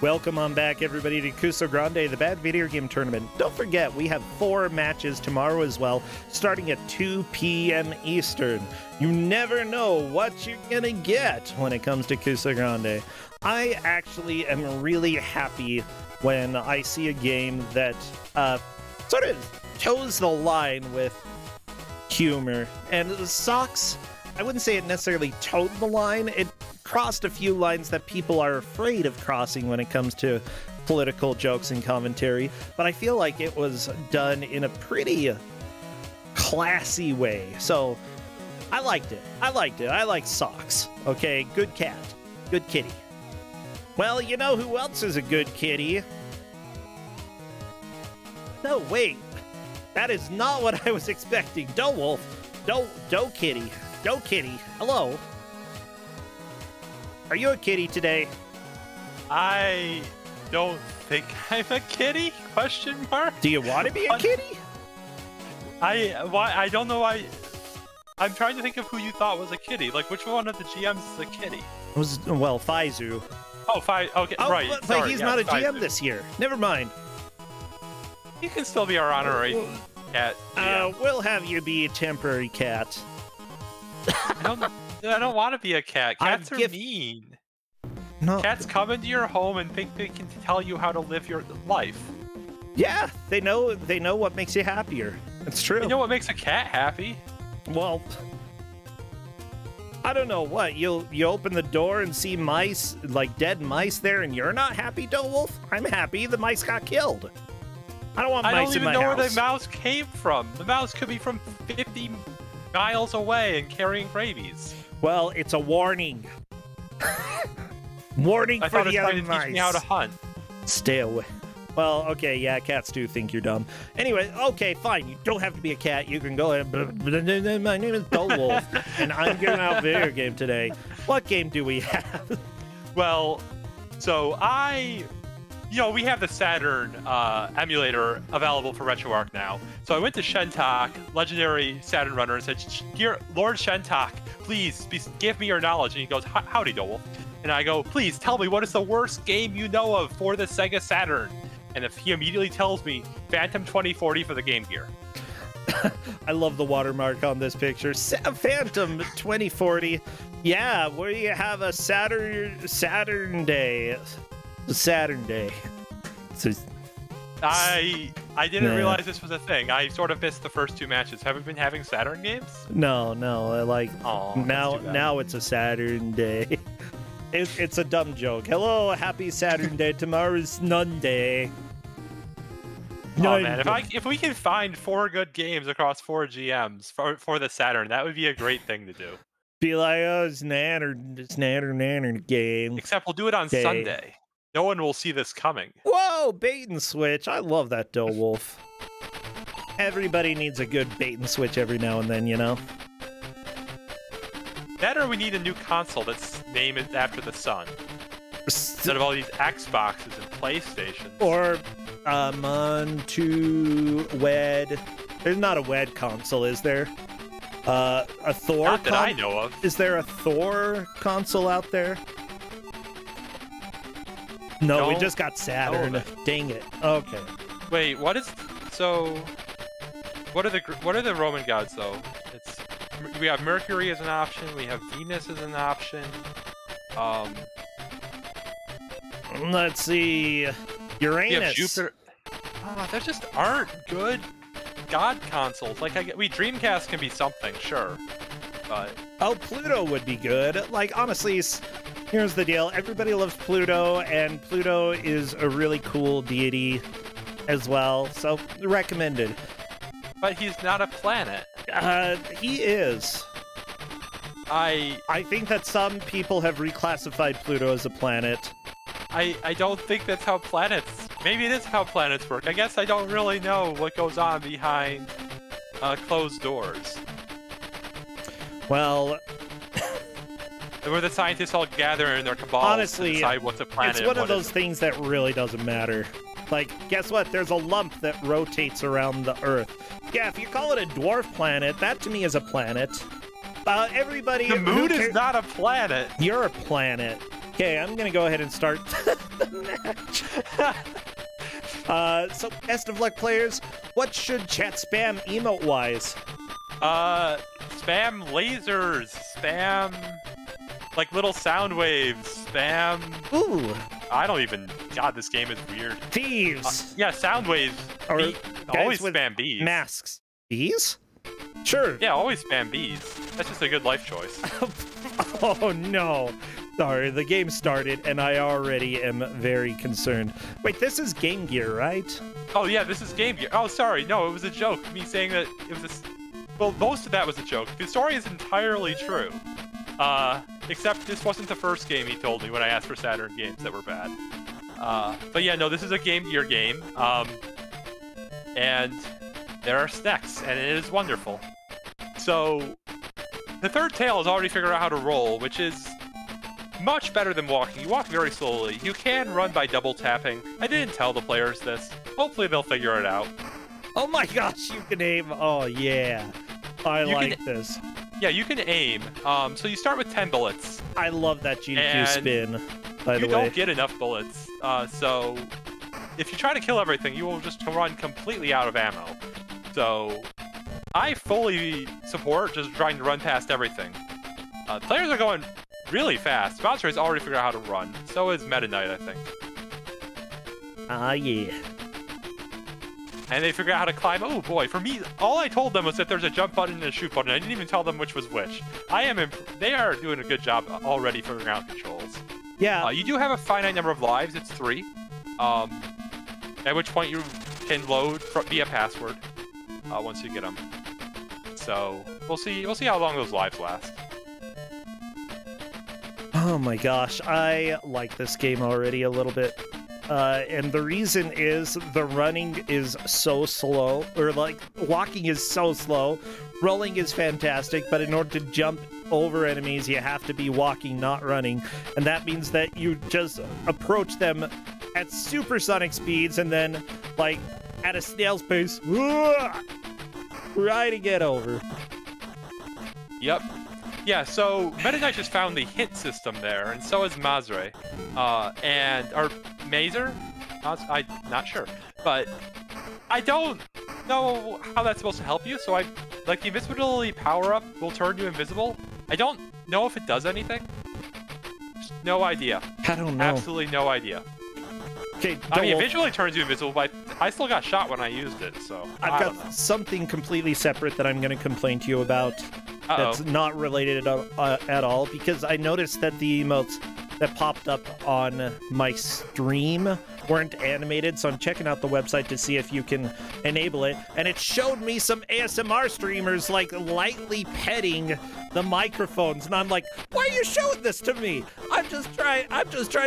Welcome on back, everybody, to Kuso6rande, the Bad Video Game Tournament. Don't forget, we have 4 matches tomorrow as well, starting at 2 p.m. Eastern. You never know what you're gonna get when it comes to Kuso6rande. I actually am really happy when I see a game that sort of toes the line with humor. And Socks, I wouldn't say it necessarily towed the line. It crossed a few lines that people are afraid of crossing when it comes to political jokes and commentary, but I feel like it was done in a pretty classy way. So I liked it. I like Socks. Okay, good cat. Good kitty. Well, you know who else is a good kitty? No, wait. That is not what I was expecting. Do Wolf. Do Kitty. Do Kitty. Hello. Are you a kitty today? I don't think I'm a kitty? Question mark. Do you want to be a kitty? I don't know why. I'm trying to think of who you thought was a kitty. Like, which one of the GMs is a kitty? It was, well, Faizu. Oh, okay, oh, right. But sorry, he's yeah, not a Faizu. GM this year. Never mind. You can still be our honorary cat GM. We'll have you be a temporary cat. I don't want to be a cat. Cats are mean. No. Cats come into your home and think they can tell you how to live your life. Yeah, they know what makes you happier. It's true. You know what makes a cat happy? Well, I don't know what. You open the door and see mice, like dead mice there, and you're not happy, Do Wolf? I'm happy. The mice got killed. I don't want mice in my house. I don't even know where the mouse came from. The mouse could be from 50 miles away and carrying rabies. Well, it's a warning. Warning for the other mice. Teach me how to hunt. Stay away. Well, okay, yeah, cats do think you're dumb. Anyway, okay, fine. You don't have to be a cat. You can go ahead. My name is Do Wolf, and I'm giving out video game today. What game do we have? Well, so we have the Saturn emulator available for RetroArch now. So I went to Shentak, legendary Saturn runner, and said, "Here, Lord Shentak, please give me your knowledge." And he goes, "Howdy, Do Wolf." And I go, "Please tell me, what is the worst game you know of for the Sega Saturn?" And if he immediately tells me, Phantom 2040 for the Game Gear. I love the watermark on this picture. Phantom 2040. Yeah, where you have a Saturn Day. Saturn Day. So, I didn't realize this was a thing. I sort of missed the first 2 matches. Have we been having Saturn games? No. Oh, now it's a Saturn Day. It's a dumb joke. Hello, happy Saturn Day. Tomorrow's Nun Day. Oh man, if we can find 4 good games across 4 GMs for the Saturn, that would be a great thing to do. Be like, oh, it's nanner game. Except we'll do it on Sunday. No one will see this coming. Whoa, bait and switch. I love that, Do Wolf. Everybody needs a good bait and switch every now and then, you know? That or we need a new console that's named after the sun. Instead of all these Xboxes and PlayStations. Or WED. There's not a WED console, is there? A Thor? Not that I know of. Is there a Thor console out there? No, we just got Saturn. Dang it. Okay. Wait, what are the Roman gods though? We have Mercury as an option. We have Venus as an option. Let's see. Uranus. We have Jupiter. There just aren't good god consoles. Like Dreamcast can be something, sure, but Pluto would be good. Like honestly, here's the deal. Everybody loves Pluto, and Pluto is a really cool deity as well. So recommended. But he's not a planet. He is. I think that some people have reclassified Pluto as a planet. I don't think that's how planets... Maybe it is how planets work. I guess I don't really know what goes on behind closed doors. Well... where the scientists all gather in their cabals to decide what's a planet. It's one of those things that really doesn't matter. Like, guess what? There's a lump that rotates around the Earth. Yeah, if you call it a dwarf planet, that to me is a planet. Everybody... The moon is not a planet! You're a planet. Okay, I'm gonna go ahead and start the match. So best of luck, players. What should chat spam emote-wise? Spam lasers, spam like little sound waves, spam. Ooh. I don't even. God, this game is weird. Thieves. Yeah, sound waves. Or always with spam bees. Masks. Bees? Sure. Yeah, always spam bees. That's just a good life choice. Oh no. Sorry, the game started and I already am very concerned. Wait, this is Game Gear, right? Oh yeah, this is Game Gear. Oh, sorry. No, it was a joke. Me saying that it was well, most of that was a joke. The story is entirely true. Except this wasn't the first game he told me when I asked for Saturn games that were bad. But yeah, no, this is a Game Gear game. And there are snacks, and it is wonderful. So, the third tail has already figured out how to roll, which is much better than walking. You walk very slowly. You can run by double tapping. I didn't tell the players this. Hopefully they'll figure it out. Oh my gosh, you can aim. Oh yeah. I like this. Yeah, you can aim. So you start with 10 bullets. I love that GQ spin, by the way. You don't get enough bullets. So if you try to kill everything, you will just run completely out of ammo. So I fully support just trying to run past everything. Players are going really fast. Bouncer has already figured out how to run. So is Meta Knight, I think. Ah, yeah. And they figure out how to climb. Oh boy, for me, all I told them was that there's a jump button and a shoot button. I didn't even tell them which was which. They are doing a good job already figuring out controls. Yeah. You do have a finite number of lives. It's 3. At which point you can load via password once you get them. So we'll see. We'll see how long those lives last. Oh my gosh, I like this game already a little bit. And the reason is the running is so slow, or like walking is so slow. Rolling is fantastic, but in order to jump over enemies, you have to be walking, not running. And that means that you just approach them at supersonic speeds and then, like, at a snail's pace, try to get over. Yep. Yeah, so Meta Knight just found the hit system there, and so is Mazre. Or Mazer? I'm not sure. But I don't know how that's supposed to help you, so like the invisibility power-up will turn you invisible. I don't know if it does anything. Just no idea. I don't know. Absolutely no idea. Okay, I mean, it visually turns you invisible, but I still got shot when I used it, so I've got something completely separate that I'm going to complain to you about. That's not related at all, because I noticed that the emotes that popped up on my stream weren't animated, so I'm checking out the website to see if you can enable it, and it showed me some ASMR streamers like lightly petting the microphones, and I'm like, why are you showing this to me? I'm just trying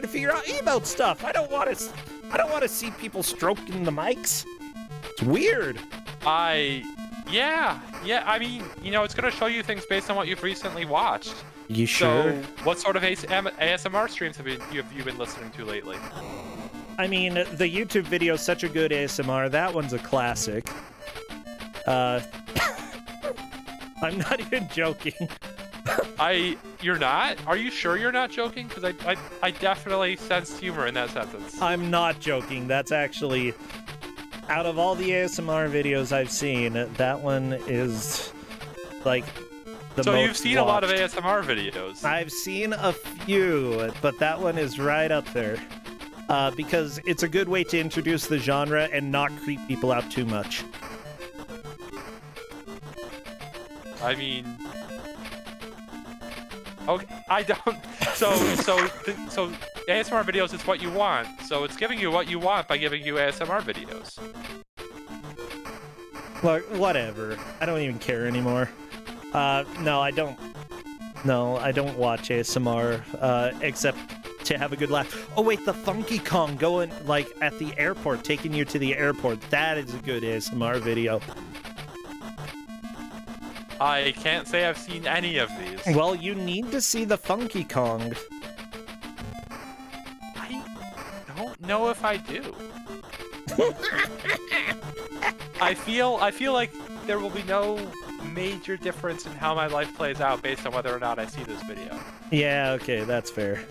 to figure out emote stuff. I don't want to see people stroking the mics. It's weird. Yeah, I mean, you know, it's going to show you things based on what you've recently watched. You sure? So, what sort of ASMR streams have you been listening to lately? I mean, the YouTube video is such a good ASMR. That one's a classic. I'm not even joking. You're not? Are you sure you're not joking? Because I definitely sensed humor in that sentence. I'm not joking. That's actually... Out of all the ASMR videos I've seen, that one is, like, the most So you've seen watched. a lot of ASMR videos. I've seen a few, but that one is right up there. Because it's a good way to introduce the genre and not creep people out too much. I mean... Okay, I don't... So ASMR videos is what you want, so it's giving you what you want by giving you ASMR videos. Look, whatever. I don't even care anymore. No, I don't watch ASMR, except to have a good laugh. Oh wait, the Funky Kong going, like, at the airport, taking you to the airport. That is a good ASMR video. I can't say I've seen any of these. Well, you need to see the Funky Kong. I don't know if I do. I feel like there will be no major difference in how my life plays out based on whether or not I see this video. Yeah, okay, that's fair.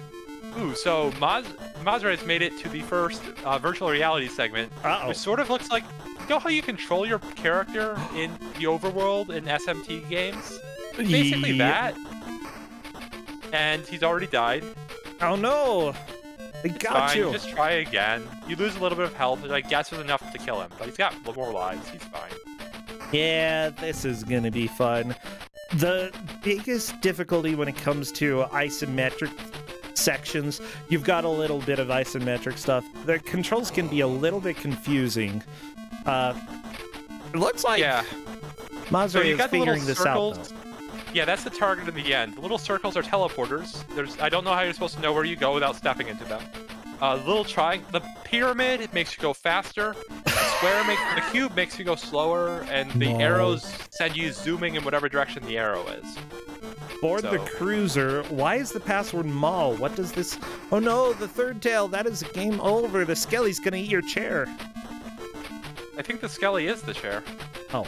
Ooh, so Mazra has made it to the first virtual reality segment, which sort of looks like, you know how you control your character in the overworld in SMT games? Basically that. And he's already died. Oh no! They got you! Just try again. You lose a little bit of health, which I guess is enough to kill him, but he's got more lives. He's fine. Yeah, this is gonna be fun. The biggest difficulty when it comes to isometric sections, you've got a little bit of isometric stuff. The controls can be a little bit confusing. It looks like Mazra is figuring this out, though. Yeah, that's the target in the end. The little circles are teleporters. I don't know how you're supposed to know where you go without stepping into them. The pyramid makes you go faster. The cube makes you go slower, and the arrows send you zooming in whatever direction the arrow is. Board the cruiser. Why is the password mall? What does this? Oh no, the third tail. That is game over. The Skelly's gonna eat your chair. I think the Skelly is the chair. Oh.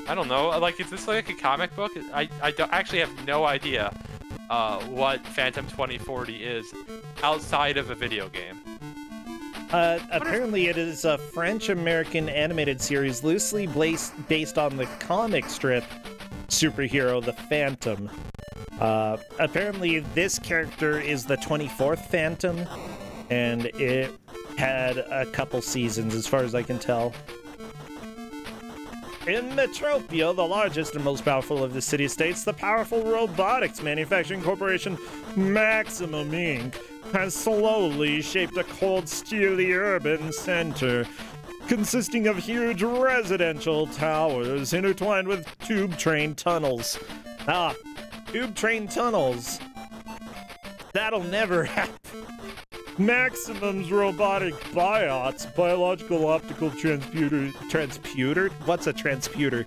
I don't know. Like, is this like a comic book? I actually have no idea what Phantom 2040 is outside of a video game. Apparently it is a French-American animated series loosely based on the comic strip superhero, the Phantom. Apparently this character is the 24th Phantom, and it had a couple seasons as far as I can tell. In Metropia, the largest and most powerful of the city-states, the powerful robotics manufacturing corporation Maximum Inc. has slowly shaped a cold, steely urban center consisting of huge residential towers intertwined with tube train tunnels. Tube train tunnels. That'll never happen. Maximum's robotic biots, biological optical transputer? What's a transputer?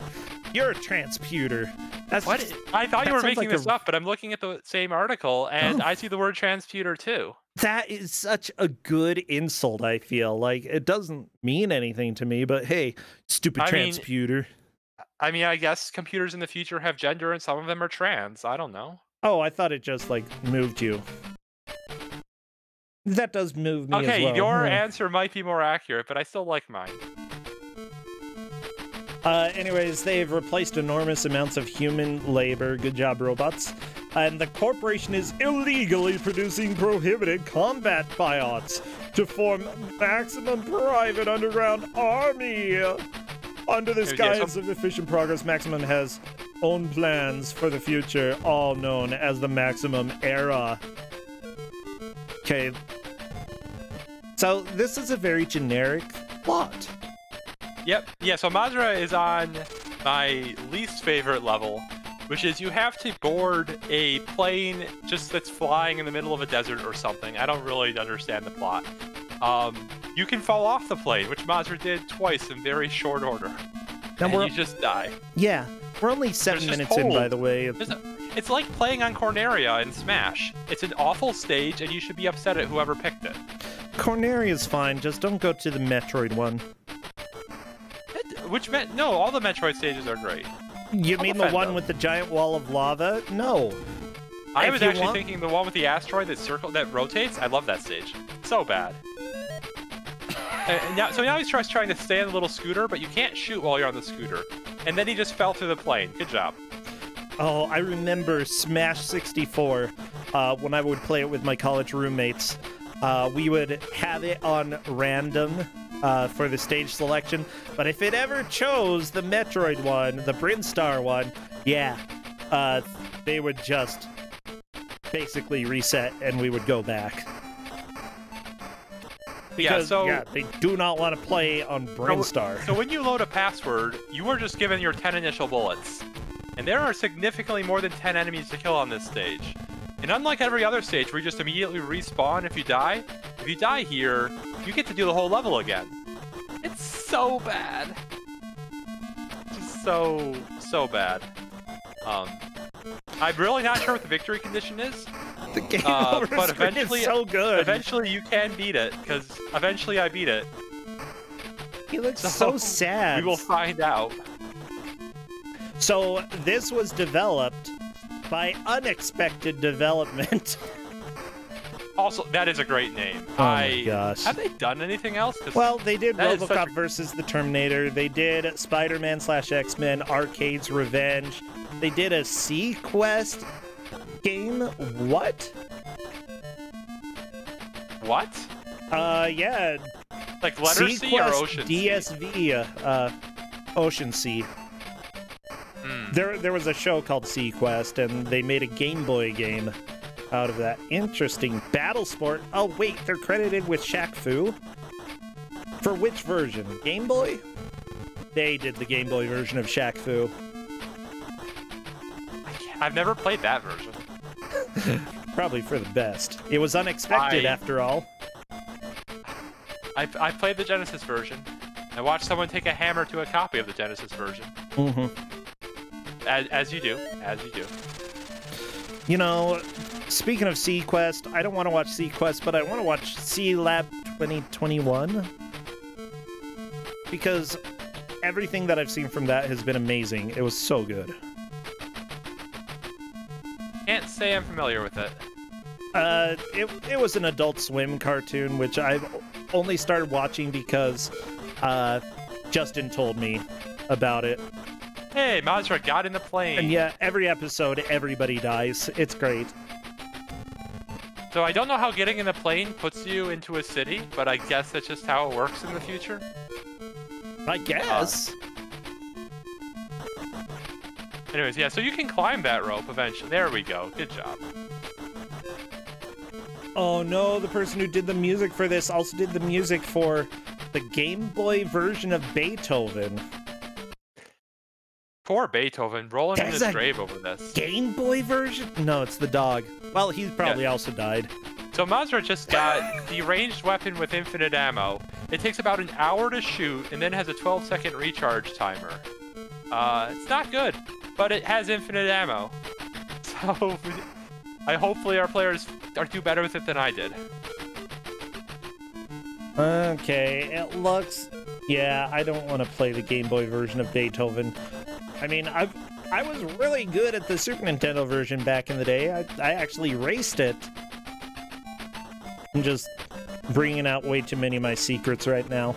You're a transputer. That's what? I thought you were making this up, but I'm looking at the same article, and I see the word transputer too. That is such a good insult, I feel. Like, it doesn't mean anything to me, but hey, stupid transputer. I mean, I guess computers in the future have gender, and some of them are trans. I don't know. Oh, I thought it just, like, moved you. That does move me as well. Okay, your answer might be more accurate, but I still like mine. Anyways, they've replaced enormous amounts of human labor. Good job, robots. And the corporation is illegally producing prohibited combat biots to form Maximum Private Underground Army. Under this guise of efficient progress, Maximum has own plans for the future, all known as the Maximum Era. Okay. So this is a very generic plot. Yep. Yeah, so Mazra is on my least favorite level, which is you have to board a plane just that's flying in the middle of a desert or something. I don't really understand the plot. You can fall off the plane, which Mazra did twice in very short order. And you just die. Yeah. We're only 7 minutes in, by the way. It's like playing on Corneria in Smash. It's an awful stage, and you should be upset at whoever picked it. Corneria's fine, just don't go to the Metroid one. No, all the Metroid stages are great. You mean the one with the giant wall of lava? No. I was actually thinking the one with the asteroid that rotates. I love that stage. So bad. So now he's trying to stay on the little scooter, but you can't shoot while you're on the scooter. And then he just fell through the plane. Good job. Oh, I remember Smash 64 when I would play it with my college roommates. We would have it on random for the stage selection, but if it ever chose the Metroid one, the Brinstar one, yeah, they would just basically reset and we would go back. Because, they do not want to play on Brinstar. So when you load a password, you are just given your 10 initial bullets. And there are significantly more than 10 enemies to kill on this stage. And unlike every other stage where you just immediately respawn if you die here, you get to do the whole level again. It's so bad. Just so bad. I'm really not sure what the victory condition is. The game over but eventually, is so good. Eventually you can beat it, because eventually I beat it. He looks so sad. We will find out. So this was developed by Unexpected Development. Also, that is a great name. Oh my gosh. Have they done anything else? Well, they did RoboCop versus the Terminator. They did Spider-Man/X-Men Arcade's Revenge. They did a Sequest game. What? What? Yeah. Like letter C or Ocean DSV, Ocean Sea. There was a show called Sequest, and they made a Game Boy game out of that. Interesting. Battle Sport. Oh, wait, they're credited with Shaq Fu? For which version? Game Boy? They did the Game Boy version of Shaq Fu. I've never played that version. Probably for the best. It was unexpected, after all. I played the Genesis version. I watched someone take a hammer to a copy of the Genesis version. As you do. As you do. You know, speaking of Sequest, I don't want to watch Sequest, but I want to watch C Lab 2021. Because everything that I've seen from that has been amazing. It was so good. Can't say I'm familiar with it. It was an Adult Swim cartoon, which I've only started watching because Justin told me about it. Hey, Mazra got in the plane. And yeah, every episode, everybody dies. It's great. So I don't know how getting in the plane puts you into a city, but I guess that's just how it works in the future. I guess. Anyways, yeah, so you can climb that rope eventually. There we go. Good job. Oh no, the person who did the music for this also did the music for the Game Boy version of Beethoven. Poor Beethoven, rolling in his grave over this. Game Boy version? No, it's the dog. Well, he's probably also died. So Mazra just got the ranged weapon with infinite ammo. It takes about an hour to shoot, and then has a 12-second recharge timer. It's not good, but it has infinite ammo. So, hopefully our players do better with it than I did. Okay, it looks... Yeah, I don't want to play the Game Boy version of Beethoven. I mean, I was really good at the Super Nintendo version back in the day. I actually raced it. I'm just bringing out way too many of my secrets right now.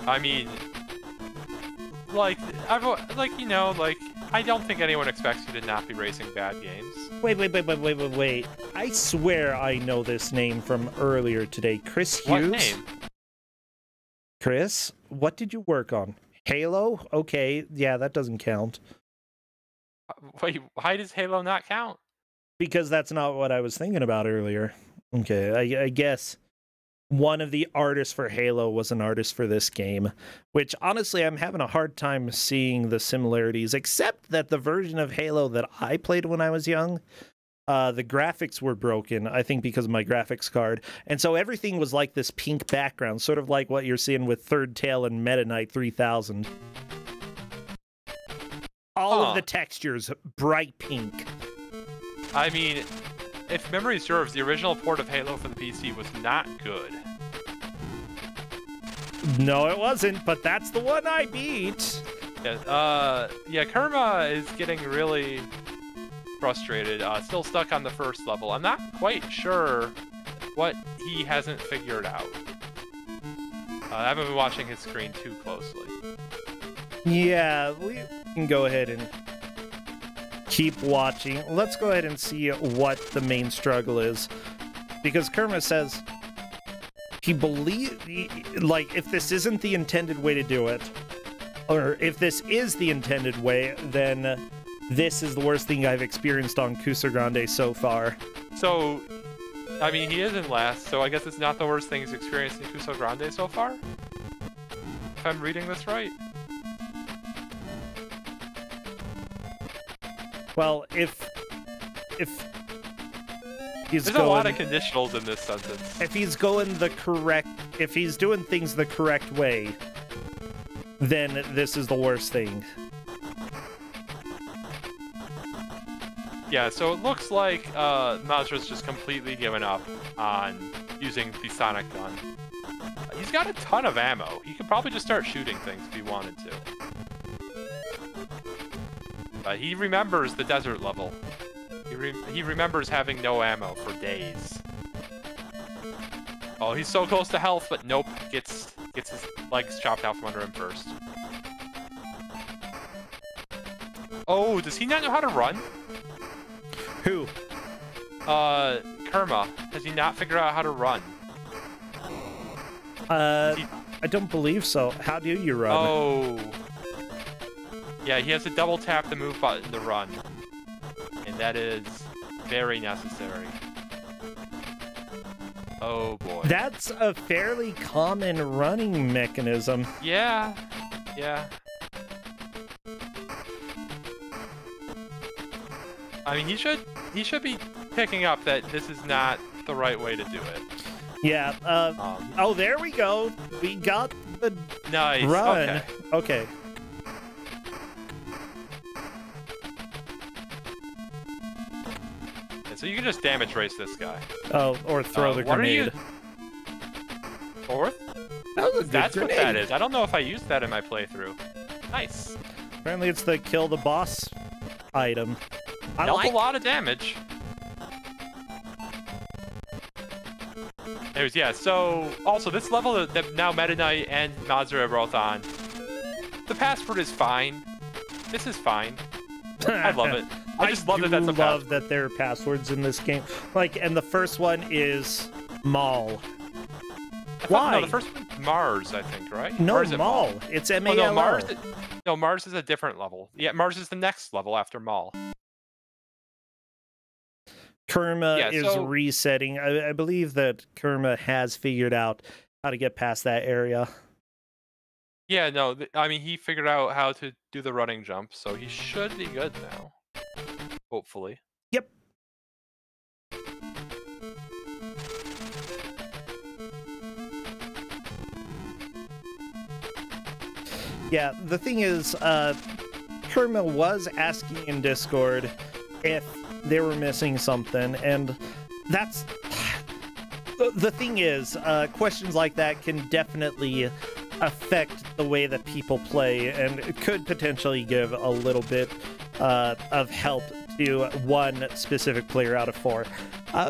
I mean, you know, I don't think anyone expects you to not be racing bad games. Wait. I swear I know this name from earlier today. Chris Hughes? What name? Chris, what did you work on? Halo? Okay, yeah, that doesn't count. Wait, why does Halo not count? Because that's not what I was thinking about earlier. Okay, I guess one of the artists for Halo was an artist for this game, which honestly I'm having a hard time seeing the similarities, except that the version of Halo that I played when I was young, the graphics were broken, I think because of my graphics card, and so everything was like this pink background, sort of like what you're seeing with Third Tail and Meta Knight 3000. All of the textures bright pink. I mean, if memory serves, the original port of Halo for the PC was not good. No, it wasn't, but that's the one I beat. Yeah, Kerma is getting really frustrated, still stuck on the first level. I'm not quite sure what he hasn't figured out. I haven't been watching his screen too closely. Yeah, we can go ahead and keep watching. Let's go ahead and see what the main struggle is. Because Kerma says he believes, like, if this isn't the intended way to do it, or if this is the intended way, then this is the worst thing I've experienced on Kuso6rande so far. So, I mean, he is in last, so I guess it's not the worst thing he's experienced in Kuso6rande so far? If I'm reading this right? Well, if he's There's a lot of conditionals in this sentence. If he's going the correct... If he's doing things the correct way, then this is the worst thing. Yeah, so it looks like Mazra's just completely given up on using the sonic gun. He's got a ton of ammo. He could probably just start shooting things if he wanted to. He remembers the desert level. He remembers having no ammo for days. Oh, he's so close to health, but nope. Gets his legs chopped out from under him first. Oh, does he not know how to run? Who? Kerma. Has he not figured out how to run? I don't believe so. How do you run? Oh. Yeah, he has to double tap the move button to run. And that is very necessary. Oh boy. That's a fairly common running mechanism. Yeah. Yeah. I mean, he should be picking up that this is not the right way to do it. Yeah. Oh, there we go. We got the nice run. Okay. So you can just damage race this guy. Oh, or throw the grenade. Fourth? That's what that is. I don't know if I used that in my playthrough. Nice. Apparently it's the kill the boss item. Dealt a lot of damage. Anyways, yeah, so also this level that now Meta Knight and Mazur are both on, the password is fine. This is fine. I love it. I just love that that's a password. I love that there are passwords in this game. Like, and the first one is Mall. Why? No, the first one's Mars, I think, right? No, Mall. It's M-A-L-L. Oh, no, Mars is a different level. Yeah, Mars is the next level after Mall. Kerma is resetting. I believe that Kerma has figured out how to get past that area. Yeah, no, I mean, he figured out how to do the running jump, so he should be good now. Hopefully. Yep. Yeah, the thing is, Kerma was asking in Discord if they were missing something, and that's... The thing is, questions like that can definitely affect the way that people play, and it could potentially give a little bit of help to one specific player out of 4.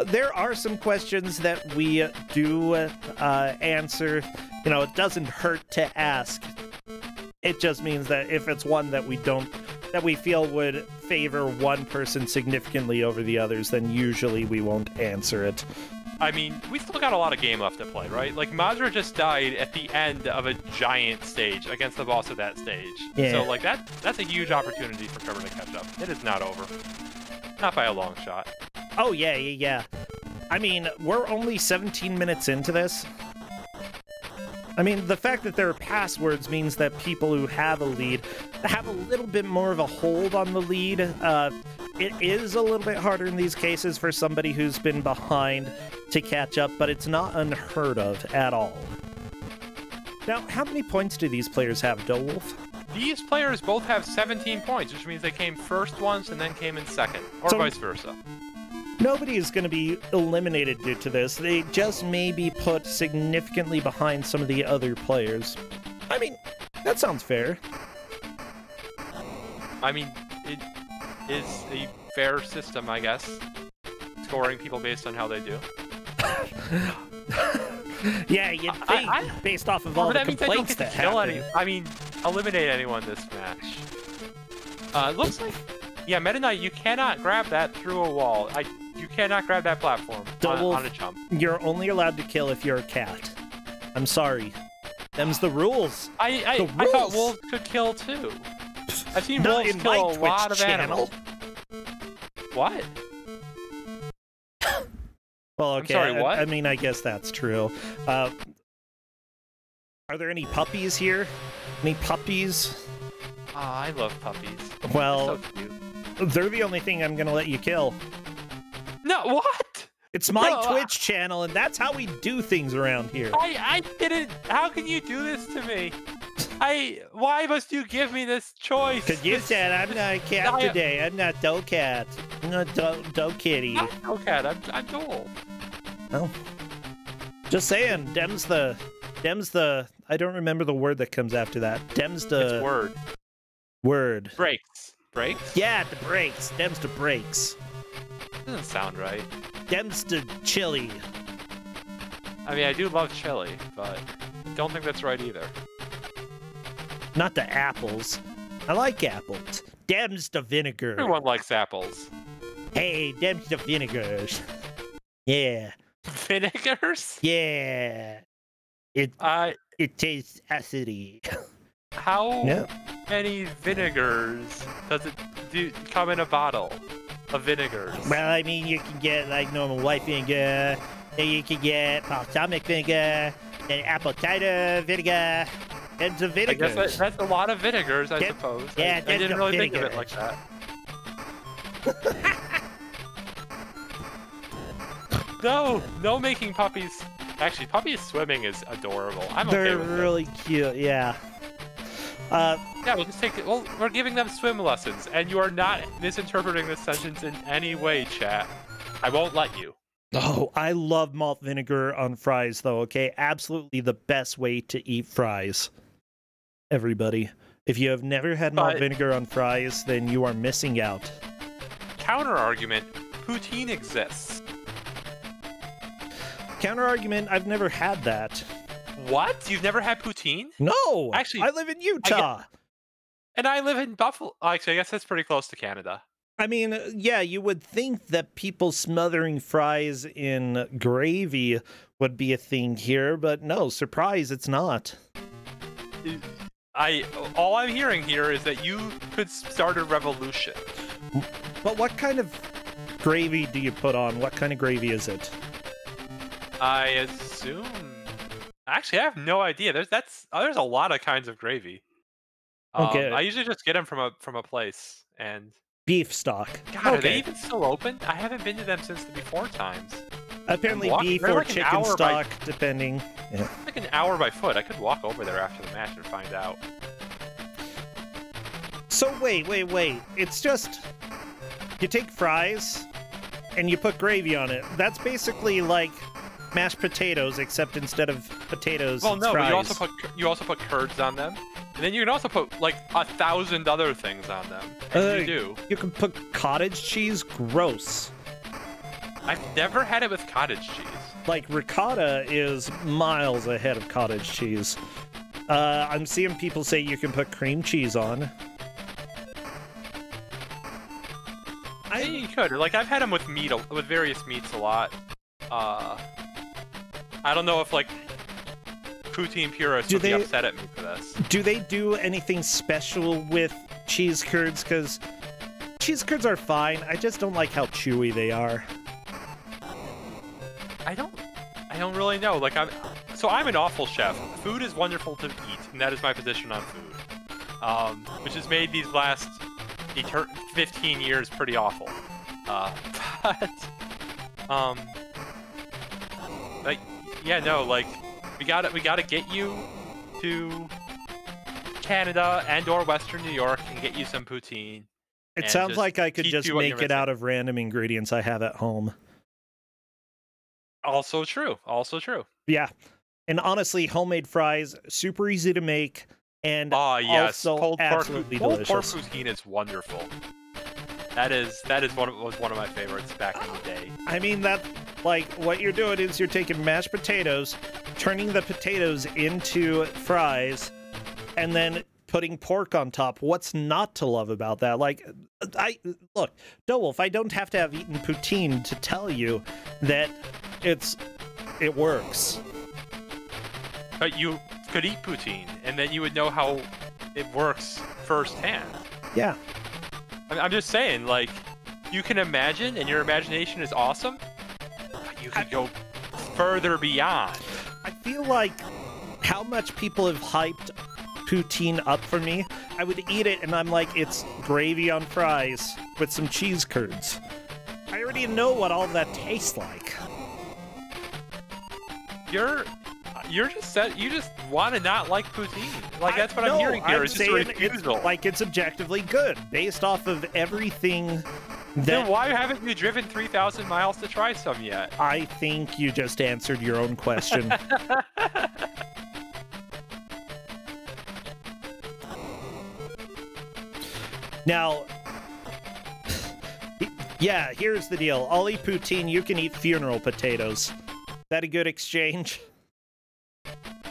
There are some questions that we do answer. You know, it doesn't hurt to ask. It just means that if it's one that we feel would favor one person significantly over the others, then usually we won't answer it. I mean, we still got a lot of game left to play, right? Like, Mazur just died at the end of a giant stage against the boss of that stage. Yeah. So, like, that's a huge opportunity for Trevor to catch up. It is not over. Not by a long shot. Oh, yeah. I mean, we're only 17 minutes into this. I mean, the fact that there are passwords means that people who have a lead have a little bit more of a hold on the lead. It is a little bit harder in these cases for somebody who's been behind to catch up, but it's not unheard of at all. Now, how many points do these players have, Wolf? These players both have 17 points, which means they came first once and then came in second, or so vice versa. Nobody is going to be eliminated due to this. They just may be put significantly behind some of the other players. I mean, that sounds fair. I mean, it is a fair system, I guess. Scoring people based on how they do. Yeah, you'd think, based off of all the complaints that happen. I mean, eliminate anyone this match. It looks like... Yeah, Meta Knight, you cannot grab that through a wall. You cannot grab that platform on a jump. You're only allowed to kill if you're a cat. I'm sorry. Them's the rules. I thought wolves could kill too. I've seen wolves kill a lot of animals. What? Well, okay. I'm sorry, what? I mean, I guess that's true. Are there any puppies here? Any puppies? Oh, I love puppies. Well, so cute. They're the only thing I'm gonna let you kill. No, what? It's my Twitch channel, and that's how we do things around here. I didn't. How can you do this to me? Why must you give me this choice? Because you said I'm not a cat today. I'm not Docat. I'm not Do-Kitty. I'm Docat. I'm Dole. Oh. Just saying. Dem's the. I don't remember the word that comes after that. Dem's the. It's word. Word. Breaks. Breaks? Yeah, the breaks. Dem's the breaks. doesn't sound right. Them's the chili. I mean, I do love chili, but don't think that's right either. Not the apples. I like apples. Them's the vinegar. Everyone likes apples. Hey, them's the vinegars. Yeah. Vinegars? Yeah. It tastes acidy. How No. many vinegars does it come in a bottle of vinegars? Well, I mean, you can get like normal white vinegar, then you can get balsamic vinegar, then apple cider vinegar, and some I vinegars. guess that's a lot of vinegars, I suppose. Yeah, I didn't really think of it vinegars. like that. No making puppies. Actually, puppies swimming is adorable. I'm okay They're with it. really cute, yeah. Yeah, we'll just take it. Well, we're giving them swim lessons, and you are not misinterpreting this sentence in any way, chat. I won't let you. Oh, I love malt vinegar on fries, though, okay? Absolutely the best way to eat fries. Everybody. If you have never had malt vinegar on fries, then you are missing out. Counter argument: poutine exists. Counter argument: I've never had that. What? You've never had poutine? No! Actually, I live in Utah! And I live in Buffalo. Actually, I guess that's pretty close to Canada. I mean, yeah, you would think that people smothering fries in gravy would be a thing here, but no, surprise, it's not. All I'm hearing here is that you could start a revolution. But what kind of gravy do you put on? What kind of gravy is it? I assume. Actually, I have no idea. There's a lot of kinds of gravy. Okay. I usually just get them from a place. And beef stock. God, are they even still open? I haven't been to them since the before times. Apparently, beef they're or like chicken stock, depending. Yeah. Like an hour by foot. I could walk over there after the match and find out. So wait. It's just you take fries and you put gravy on it. That's basically like mashed potatoes, except instead of potatoes, well, it's no, fries. but you also put curds on them, and then you can also put like 1,000 other things on them. And you do. You can put cottage cheese. Gross. I've never had it with cottage cheese. Like ricotta is miles ahead of cottage cheese. I'm seeing people say you can put cream cheese on. Yeah, you could. Like I've had them with meat, with various meats a lot. I don't know if like poutine purists would be upset at me for this. Do they do anything special with cheese curds? Because cheese curds are fine. I just don't like how chewy they are. I don't really know. Like I'm an awful chef. Food is wonderful to eat, and that is my position on food. Which has made these last 15 years pretty awful. Like, yeah, no, like, we gotta get you to Canada and/or Western New York and get you some poutine. It sounds like I could just make it out of random ingredients I have at home. Also true. Also true. Yeah, and honestly, homemade fries super easy to make, and also cold absolutely delicious. Cold pork poutine is wonderful. That was one of my favorites back in the day. I mean, that, like, what you're doing is you're taking mashed potatoes, turning the potatoes into fries, and then putting pork on top. What's not to love about that? Like, look, Wolf, I don't have to have eaten poutine to tell you that it works. But you could eat poutine, and then you would know how it works firsthand. Yeah. I'm just saying, like, you can imagine, and your imagination is awesome, but you could go further beyond. I feel like how much people have hyped poutine up for me, I would eat it and I'm like, it's gravy on fries with some cheese curds. I already know what all that tastes like. You just want to not like poutine. Like, that's what I'm hearing here. It's just a refusal. It's objectively good, based off of everything that... Then why haven't you driven 3,000 miles to try some yet? I think you just answered your own question. Now, Yeah, here's the deal. I'll eat poutine, you can eat funeral potatoes. That a good exchange?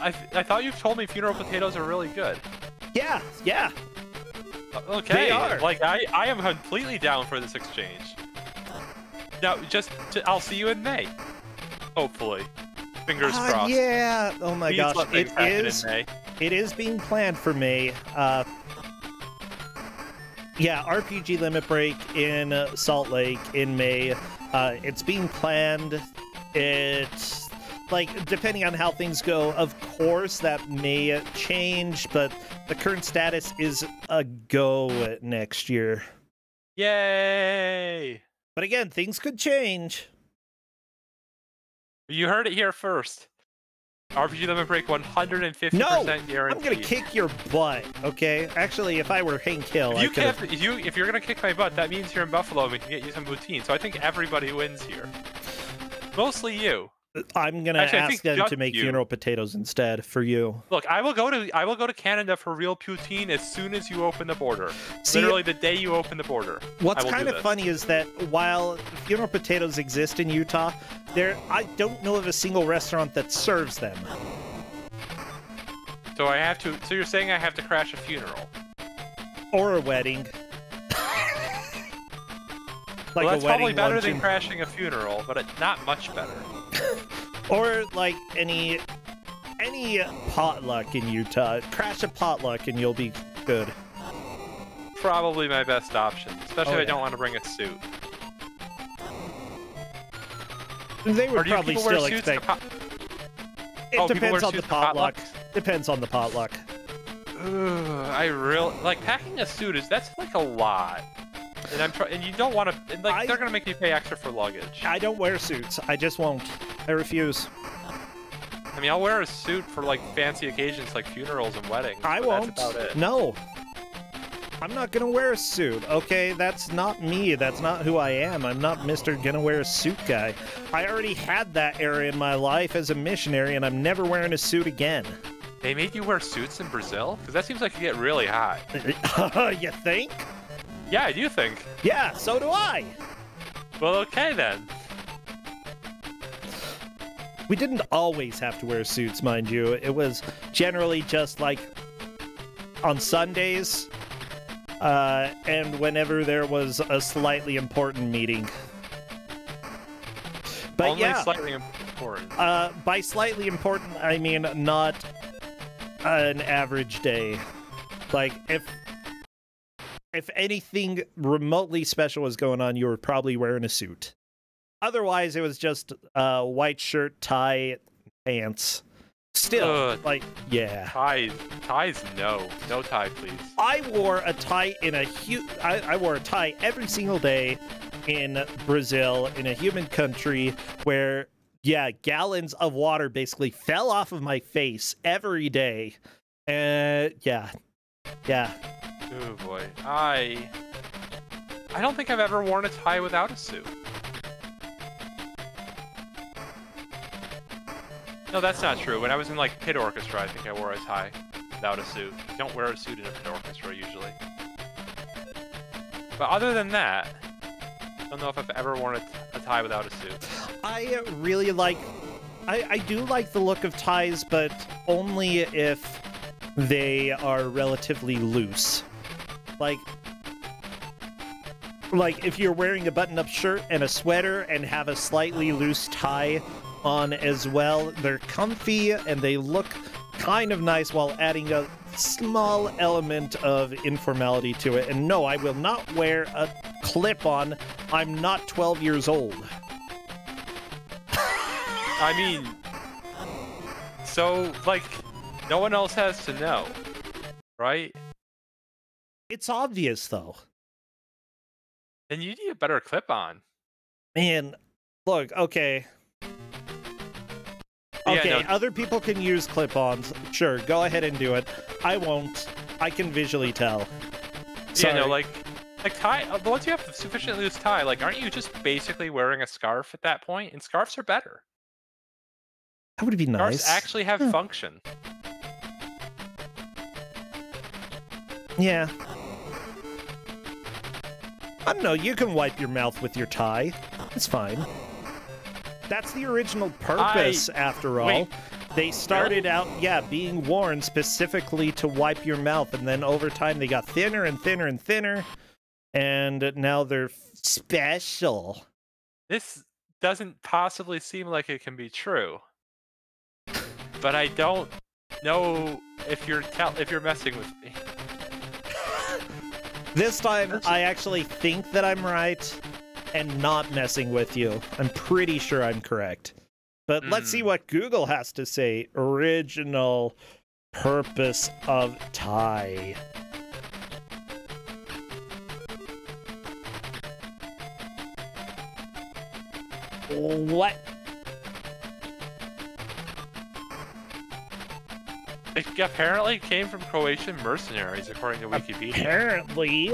I thought you told me funeral potatoes are really good. Yeah, yeah. Okay, They are. like I am completely down for this exchange. Now, I'll see you in May. Hopefully. Fingers crossed. Yeah. Oh my Please gosh, let things happen in May. It is being planned for May. Yeah, RPG Limit Break in Salt Lake in May. It's being planned. It's like, depending on how things go, of course, that may change, but the current status is a go next year. Yay! But again, things could change. You heard it here first. RPG Limit Break 150% guaranteed. I'm gonna kick your butt, okay? Actually, if I were Hank Hill, if you're gonna kick my butt, that means you're in Buffalo and we can get you some poutine. So I think everybody wins here. Mostly you. I'm gonna ask them to make funeral potatoes instead for you. Look, I will go to Canada for real poutine as soon as you open the border. Literally the day you open the border. What's kind of funny is that while funeral potatoes exist in Utah, I don't know of a single restaurant that serves them. So so you're saying I have to crash a funeral? Or a wedding. Well, that's probably better than crashing a funeral, but it's not much better. Or like any potluck in Utah. Crash a potluck and you'll be good. Probably my best option, especially if I don't want to bring a suit. They would probably still expect. It depends on the potluck. Depends on the potluck. I really like packing a suit. That's like a lot. And you don't want to. Like, they're gonna make me pay extra for luggage. I don't wear suits. I just won't. I refuse. I mean, I'll wear a suit for like fancy occasions, like funerals and weddings. I won't. That's about it. No. I'm not gonna wear a suit. Okay, that's not me. That's not who I am. I'm not Mr. Gonna Wear a Suit guy. I already had that era in my life as a missionary, and I'm never wearing a suit again. They made you wear suits in Brazil? Because that seems like you get really hot. You think? Yeah, I do think. Yeah, so do I. Well, okay then. We didn't always have to wear suits, mind you. It was generally just like on Sundays and whenever there was a slightly important meeting. But only slightly important. By slightly important, I mean not an average day. Like, if anything remotely special was going on, you were probably wearing a suit. Otherwise, it was just white shirt, tie, pants. Still, like, yeah. Ties, no tie, please. I wore a tie I wore a tie every single day in Brazil, in a humid country where, yeah, gallons of water basically fell off of my face every day. Yeah. Oh boy, I don't think I've ever worn a tie without a suit. No, that's not true. When I was in like pit orchestra, I think I wore a tie without a suit. You don't wear a suit in a pit orchestra usually. But other than that, I don't know if I've ever worn a tie without a suit. I really like... I do like the look of ties, but only if they are relatively loose. Like if you're wearing a button-up shirt and a sweater and have a slightly loose tie on as well, they're comfy and they look kind of nice while adding a small element of informality to it. And no, I will not wear a clip-on. I'm not 12 years old. I mean, so, like, no one else has to know, right? It's obvious, though. And you need a better clip-on. Man, look, okay. Okay, yeah, no. Other people can use clip-ons. Sure, go ahead and do it. I won't. I can visually tell. Sorry. Yeah, no, like tie. But once you have a sufficiently loose tie, like, aren't you just basically wearing a scarf at that point? And scarves are better. That would be nice. Scarves actually have function. Yeah. I don't know, you can wipe your mouth with your tie. It's fine. That's the original purpose, after all. Wait, they started really? out, yeah, being worn specifically to wipe your mouth, and then over time they got thinner and thinner and thinner, and now they're special. This doesn't possibly seem like it can be true. But I don't know if you're messing with me. This time, I actually think that I'm right and not messing with you. I'm pretty sure I'm correct. But let's see what Google has to say. Original purpose of tie. What? It apparently came from Croatian mercenaries, according to Wikipedia. Apparently,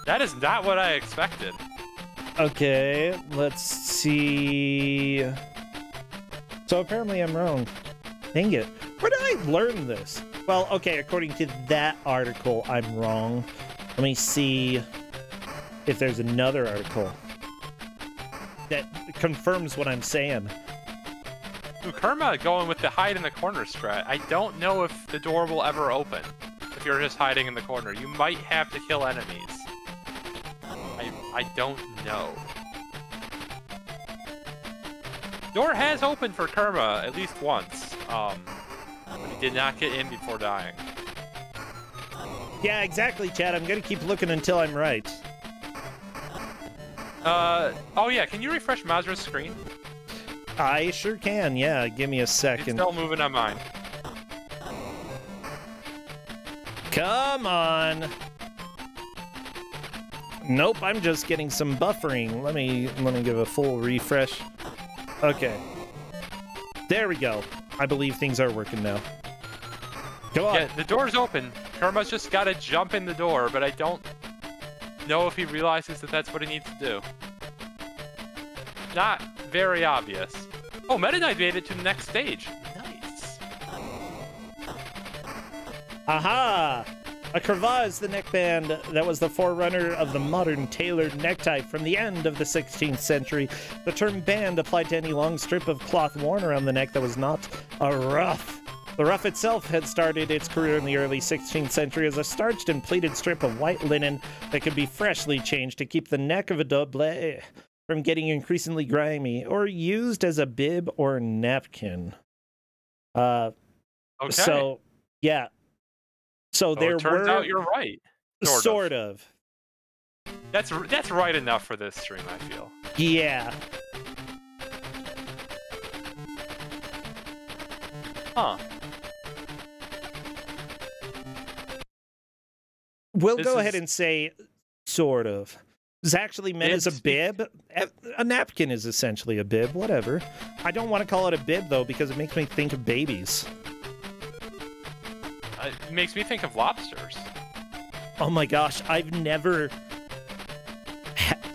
That is not what I expected. okay, let's see. So apparently I'm wrong. Dang it. Where did I learn this? Well, okay, according to that article, I'm wrong. Let me see if there's another article that confirms what I'm saying. Ooh, Kerma going with the hide in the corner strat. I don't know if the door will ever open if you're just hiding in the corner. You might have to kill enemies. I don't know. Door has opened for Kerma at least once. But he did not get in before dying. Yeah, exactly, Chad. I'm gonna keep looking until I'm right. Oh yeah, can you refresh Mazra's screen? I sure can, yeah. Give me a second. It's still moving on mine. Come on. Nope, I'm just getting some buffering. Let me give a full refresh. Okay. There we go. I believe things are working now. Come on. Yeah, the door's open. Kerma's just gotta jump in the door, but I don't know if he realizes that that's what he needs to do. Not very obvious. Oh, Meta Knight made it to the next stage. Nice. Aha! A cravat is the neckband that was the forerunner of the modern tailored necktie from the end of the 16th century. The term band applied to any long strip of cloth worn around the neck that was not a ruff. The ruff itself had started its career in the early 16th century as a starched and pleated strip of white linen that could be freshly changed to keep the neck of a doublet from getting increasingly grimy, or used as a bib or napkin. Okay. So, yeah. So there turns were... out you're right. Sort of. That's right enough for this stream, I feel. Yeah. Huh. We'll go ahead and say sort of. It's actually meant as a bib. A napkin is essentially a bib, whatever. I don't want to call it a bib, though, because it makes me think of babies. It makes me think of lobsters. Oh my gosh, I've never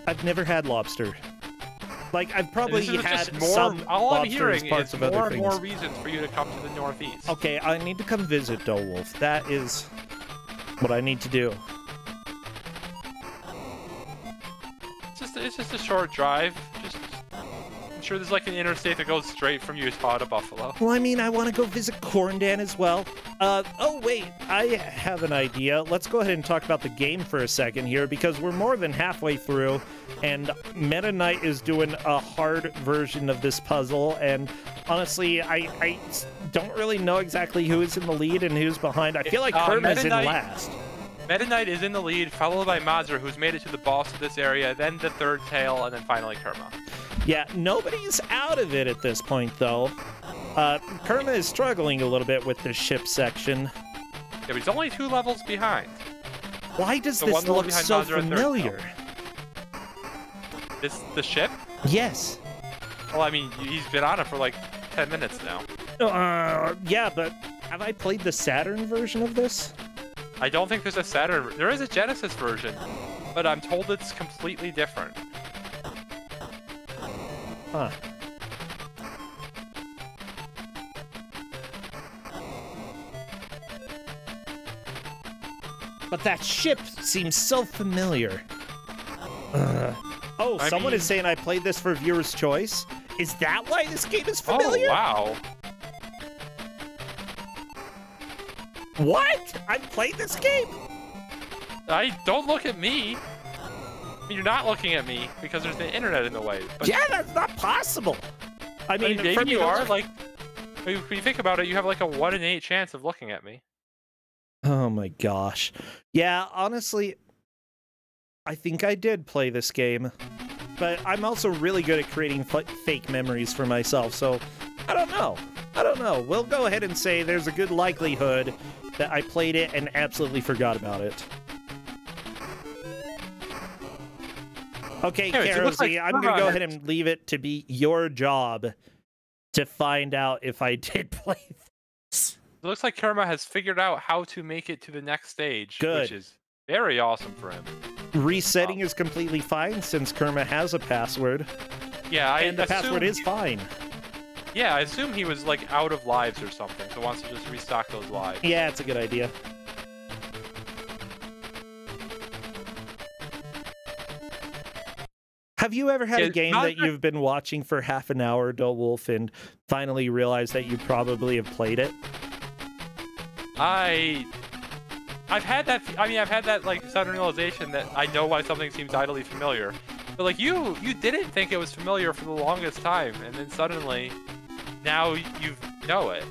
had lobster. Like, I've probably had some lobster as parts of other things. More and more reasons for you to come to the Northeast. Okay, I need to come visit, Wolf. That is what I need to do. It's just a short drive. I'm sure there's like an interstate that goes straight from Utah to Buffalo. Well, I mean, I want to go visit Corndan as well. Oh wait, I have an idea. Let's go ahead and talk about the game for a second here, because we're more than halfway through, and Meta Knight is doing a hard version of this puzzle, and honestly, I don't really know exactly who is in the lead and who's behind. I feel like Kerma's in last. Meta Knight is in the lead, followed by Mazra, who's made it to the boss of this area, then the third tail, and then finally Kerma. Yeah, nobody's out of it at this point, though. Kerma is struggling a little bit with the ship section. Yeah, but he's only 2 levels behind. Why does this look so familiar? The ship? Yes. Well, I mean, he's been on it for like 10 minutes now. Yeah, but have I played the Saturn version of this? I don't think there's a Saturn. There is a Genesis version, but I'm told it's completely different. Huh. But that ship seems so familiar. Oh, someone is saying I played this for viewer's choice. Is that why this game is familiar? Oh, wow. What? I played this game? Don't look at me. I mean, you're not looking at me because there's the internet in the way. But, yeah, that's not possible. I mean maybe you are. Like, when you think about it, you have like a 1 in 8 chance of looking at me. Oh my gosh. Yeah, honestly, I think I did play this game. But I'm also really good at creating fake memories for myself, so I don't know. I don't know. We'll go ahead and say there's a good likelihood that I played it and absolutely forgot about it. Okay, Karozy, I'm going to go ahead and leave it to be your job to find out if I did play this. It looks like Kerma has figured out how to make it to the next stage, which is very awesome for him. Resetting is completely fine since Kerma has a password. Yeah, and the password is fine. Yeah, I assume he was like out of lives or something, so wants to just restock those lives. Yeah, it's a good idea. Have you ever had a game that you've been watching for half an hour, Wolf, and finally realized that you probably have played it? I've had that. I mean, I've had that like sudden realization that I know why something seems idly familiar. But like you didn't think it was familiar for the longest time, and then suddenly, now you know it.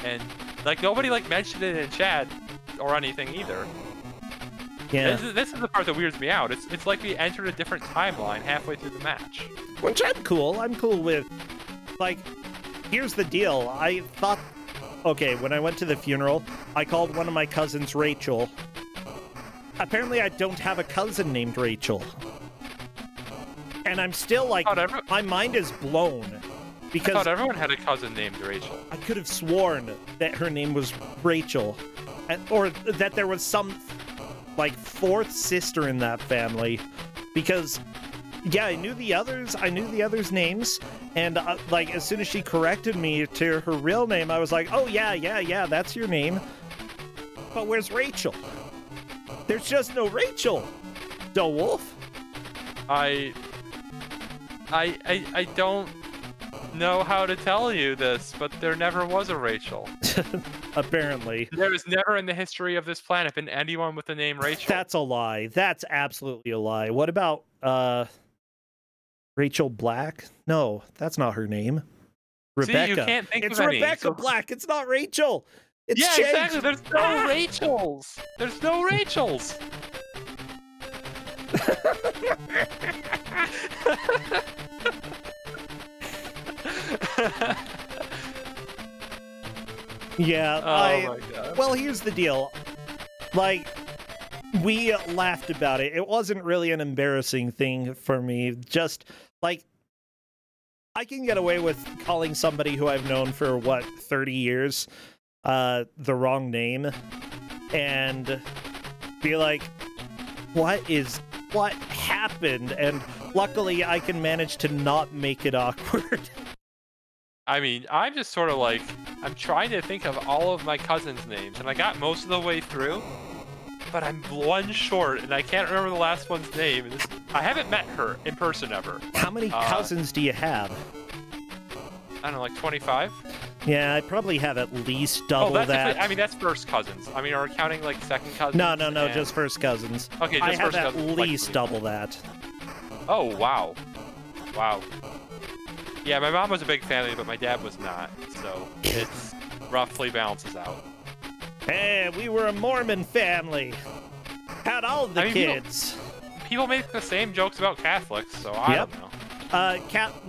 And like nobody like mentioned it in chat or anything either. Yeah. This is the part that weirds me out. It's like we entered a different timeline halfway through the match. Which I'm cool. I'm cool with. Like, here's the deal. I thought. Okay, when I went to the funeral, I called one of my cousins Rachel. Apparently, I don't have a cousin named Rachel. And I'm still like, my mind is blown. Because I thought everyone had a cousin named Rachel. I could have sworn that her name was Rachel. Or that there was some, like, fourth sister in that family. Because, yeah, I knew the others' names. And, like, as soon as she corrected me to her real name, I was like, oh, yeah, that's your name. But where's Rachel? There's just no Rachel. Wolf. I don't know how to tell you this, but there never was a Rachel. Apparently. There has never in the history of this planet been anyone with the name Rachel. That's a lie. That's absolutely a lie. What about, Rachel Black? No, that's not her name. Rebecca. See, you can't think it's of Rebecca Black. It's not Rachel. It's changed. Exactly. There's no Rachels. There's no Rachels. Yeah. Oh my God. Well, here's the deal. Like, we laughed about it. It wasn't really an embarrassing thing for me. Just, like, I can get away with calling somebody who I've known for, 30 years, the wrong name, and be like, what happened? And luckily, I can manage to not make it awkward. I mean, I'm just sort of like, I'm trying to think of all of my cousins' names, and I got most of the way through, but I'm one short, and I can't remember the last one's name. I haven't met her in person ever. How many cousins do you have? I don't know, like 25? Yeah, I probably have at least double that. I mean, that's first cousins. I mean, are we counting like second cousins? No, just first cousins. Okay, just first cousins. I have at least double that. Oh, wow. Wow. Yeah, my mom was a big family, but my dad was not, so it roughly balances out. Hey, we were a Mormon family. Had all the kids. People make the same jokes about Catholics, so I don't know.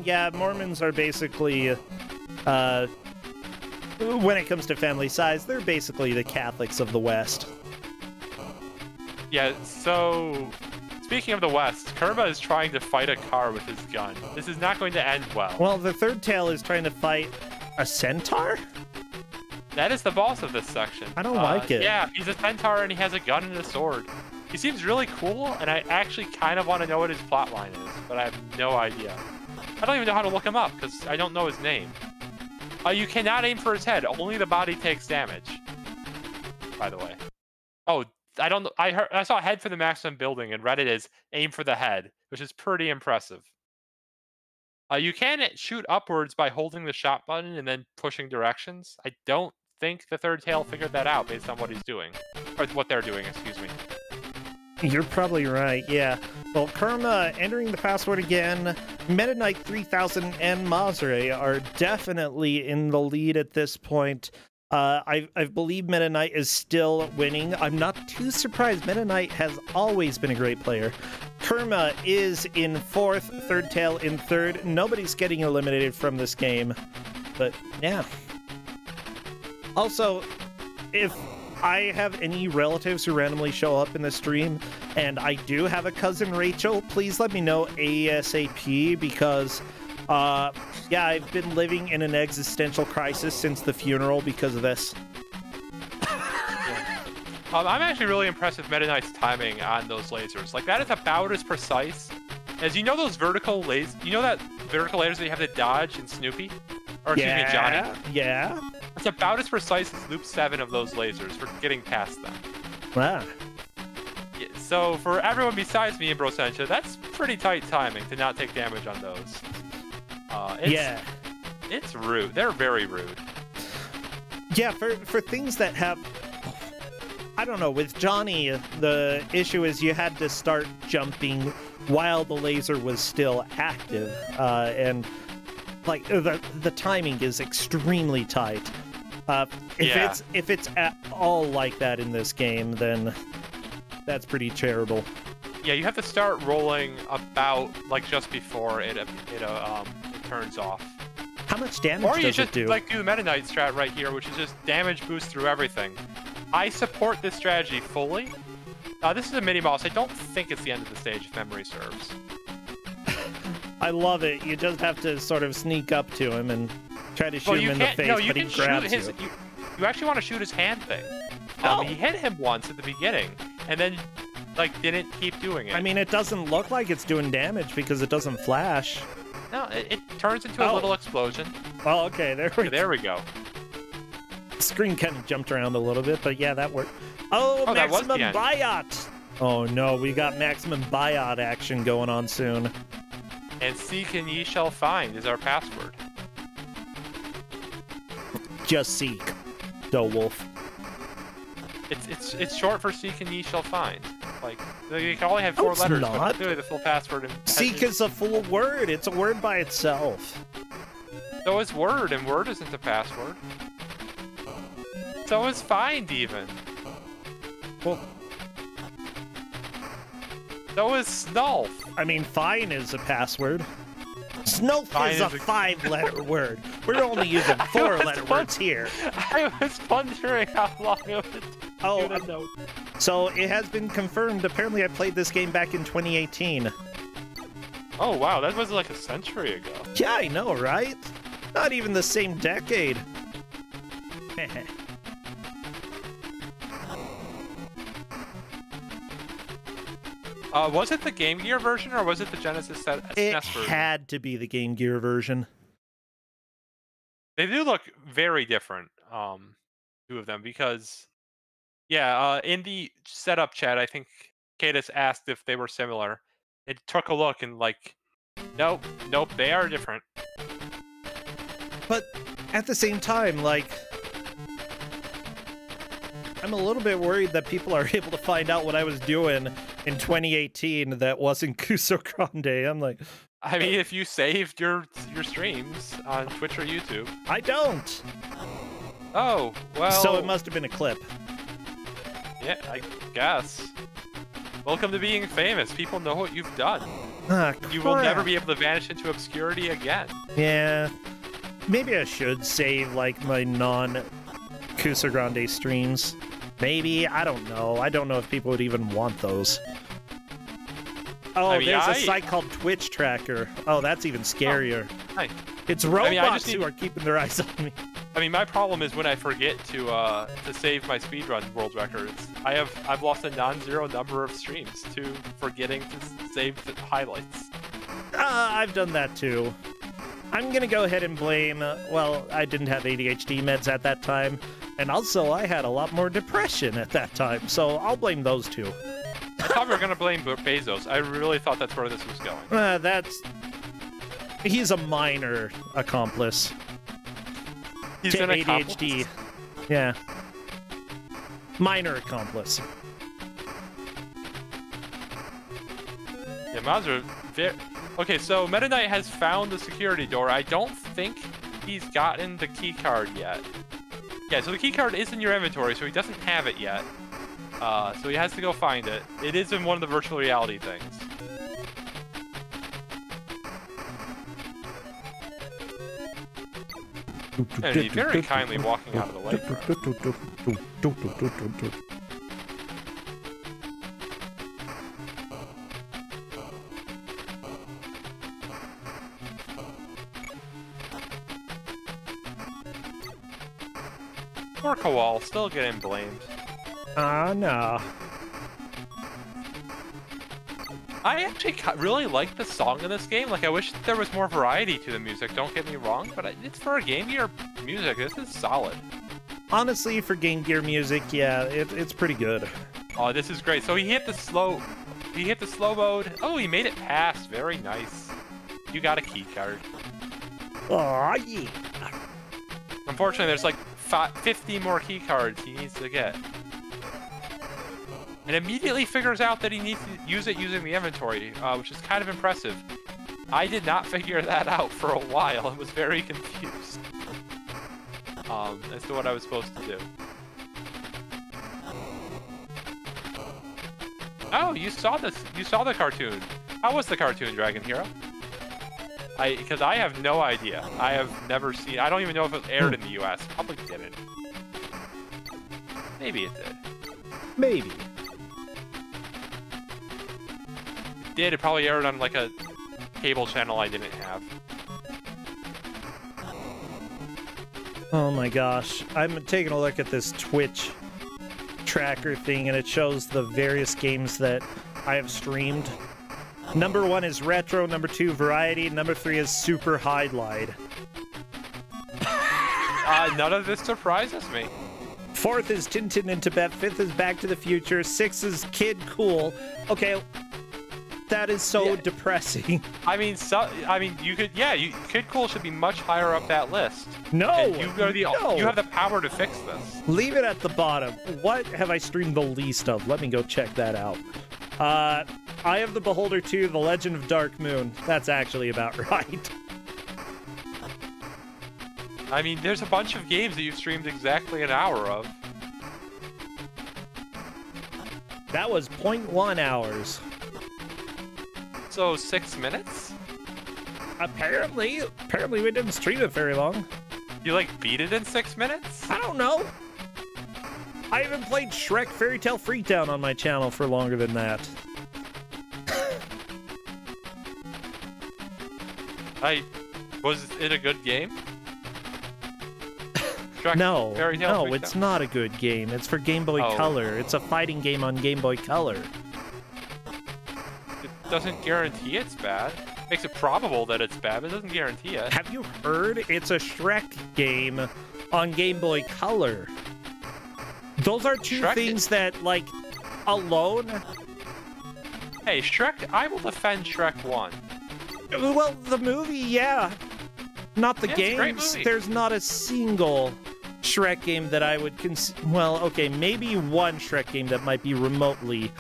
Yeah, Mormons are basically, when it comes to family size, they're basically the Catholics of the West. Yeah, so speaking of the West, Kerma is trying to fight a car with his gun. This is not going to end well. Well, the third tail is trying to fight a centaur? That is the boss of this section. I don't like it. Yeah, he's a centaur and he has a gun and a sword. He seems really cool, and I actually kind of want to know what his plotline is, but I have no idea. I don't even know how to look him up, because I don't know his name. You cannot aim for his head. Only the body takes damage, by the way. Oh, I don't know. I saw head for the maximum building, and read it as aim for the head, which is pretty impressive. You can shoot upwards by holding the shot button and then pushing directions. I don't think the third tail figured that out based on what he's doing, or what they're doing. Excuse me. You're probably right, yeah. Well, Karma entering the password again. Meta Knight 3000 and Mazre are definitely in the lead at this point. I believe Meta Knight is still winning. I'm not too surprised. Meta Knight has always been a great player. Kurma is in fourth, Third Tail in third. Nobody's getting eliminated from this game. But, yeah. Also, if I have any relatives who randomly show up in the stream, and I do have a cousin Rachel, please let me know ASAP, because yeah, I've been living in an existential crisis since the funeral because of this. I'm actually really impressed with Meta Knight's timing on those lasers. Like, that is about as precise as, you know, those vertical lasers. You know that vertical lasers that you have to dodge in Snoopy? Or excuse me, Johnny? Yeah. It's about as precise as Loop 7 of those lasers for getting past them. Wow. Yeah, so for everyone besides me and Brosentia, that's pretty tight timing to not take damage on those. It's rude. They're very rude. Yeah, for things that have... I don't know, with Johnny, the issue is you had to start jumping while the laser was still active, and like the timing is extremely tight. If it's at all like that in this game, then that's pretty terrible. Yeah, you have to start rolling about like just before it turns off. How much damage does it do? Or you just like do the Meta Knight strat right here, which is just damage boost through everything. I support this strategy fully. This is a mini-boss. I don't think it's the end of the stage, if memory serves. I love it. You just have to sort of sneak up to him and try to shoot him in the face, but he grabs you. You actually want to shoot his hand thing. He hit him once at the beginning, and then, like, didn't keep doing it. I mean, it doesn't look like it's doing damage because it doesn't flash. No, it turns into a little explosion. Oh, okay. There we go. The screen kind of jumped around a little bit, but yeah, that worked. Oh, maximum buyout! Oh no, we got maximum buyout action going on soon. And seek and ye shall find is our password. Just seek, wolf. It's short for seek and ye shall find. Like, you can only have 4 letters, but it's really the full password. Seek is a full word. It's a word by itself. So is word, and word isn't a password. So is find, even. Well, so is snulf. I mean, fine is a password. Snulf is a 5-letter word. We're only using 4-letter words here. I was wondering how long it would take. So it has been confirmed. Apparently, I played this game back in 2018. Oh, wow. That was like a century ago. Yeah, I know, right? Not even the same decade. Was it the Game Gear version, or was it the Genesis SNES version? It had to be the Game Gear version. They do look very different, two of them, because, yeah, in the setup chat, I think Cadus asked if they were similar. It took a look and, like, nope, they are different. But at the same time, like, I'm a little bit worried that people are able to find out what I was doing in 2018 that wasn't Kuso6rande. I'm like... I mean, if you saved your streams on Twitch or YouTube. I don't! Oh, well... So it must have been a clip. Yeah, I guess. Welcome to being famous. People know what you've done. You will never be able to vanish into obscurity again. Yeah. Maybe I should save, like, my non-Kuso6rande streams. Maybe, I don't know. I don't know if people would even want those. Oh, I mean, there's a site called Twitch Tracker. Oh, that's even scarier. Oh, nice. It's robots who are keeping their eyes on me. I mean, my problem is when I forget to save my speedrun world records. I've lost a non-zero number of streams to forgetting to save the highlights. I've done that too. I'm gonna go ahead and blame, well, I didn't have ADHD meds at that time, And also, I had a lot more depression at that time, so I'll blame those two. I thought we were going to blame Bezos. I really thought that's where this was going. He's a minor accomplice. He's to an ADHD. accomplice? Yeah. Minor accomplice. Yeah, mods are very... Okay, so Meta Knight has found the security door. I don't think he's gotten the key card yet. Yeah, so the key card is in your inventory, so he doesn't have it yet. So he has to go find it. It is in one of the virtual reality things. And he's very kindly walking out of the way for us. Poor Kowal, still getting blamed. No. I actually really like the song in this game. Like, I wish there was more variety to the music, don't get me wrong, but it's for a Game Gear music, this is solid. Honestly, for Game Gear music, yeah, it's pretty good. Oh, this is great. So he hit the slow mode. Oh, he made it past. Very nice. You got a key card. Aw, yeah. Unfortunately, there's like 50 more key cards he needs to get. And immediately figures out that he needs to use it using the inventory, which is kind of impressive. I did not figure that out for a while. I was very confused as to what I was supposed to do. Oh, you saw this. You saw the cartoon. How was the cartoon, Dragon Hero? Because I have no idea. I have never seen. I don't even know if it was aired in the U.S. Probably didn't. Maybe it did. Maybe. It probably aired on like a cable channel I didn't have. Oh my gosh. I'm taking a look at this Twitch tracker thing, and it shows the various games that I have streamed. Number 1 is Retro, number 2 Variety, number 3 is Super Highlight. None of this surprises me. 4th is Tintin in Tibet, 5th is Back to the Future, 6th is Kid Cool. Okay, that is so depressing. I mean, you could, Kid Cool should be much higher up that list. No, and you have the power to fix this. Leave it at the bottom. What have I streamed the least of? Let me go check that out. Eye of the Beholder 2, The Legend of Dark Moon. That's actually about right. I mean, there's a bunch of games that you've streamed exactly an hour of. That was 0.1 hours. So 6 minutes? Apparently we didn't stream it very long. You like beat it in 6 minutes? I don't know. I haven't played Shrek Fairy Tale Freetown on my channel for longer than that. Was it a good game? No, it's not a good game. It's for Game Boy Color. It's a fighting game on Game Boy Color. It doesn't guarantee it's bad. Makes it probable that it's bad, but it doesn't guarantee it. Have you heard? It's a Shrek game on Game Boy Color. Those are two things that, like, alone... Hey, Shrek, I will defend Shrek 1. Well, the movie, yeah. Not the games. There's not a single Shrek game that I would well, okay, maybe one Shrek game that might be remotely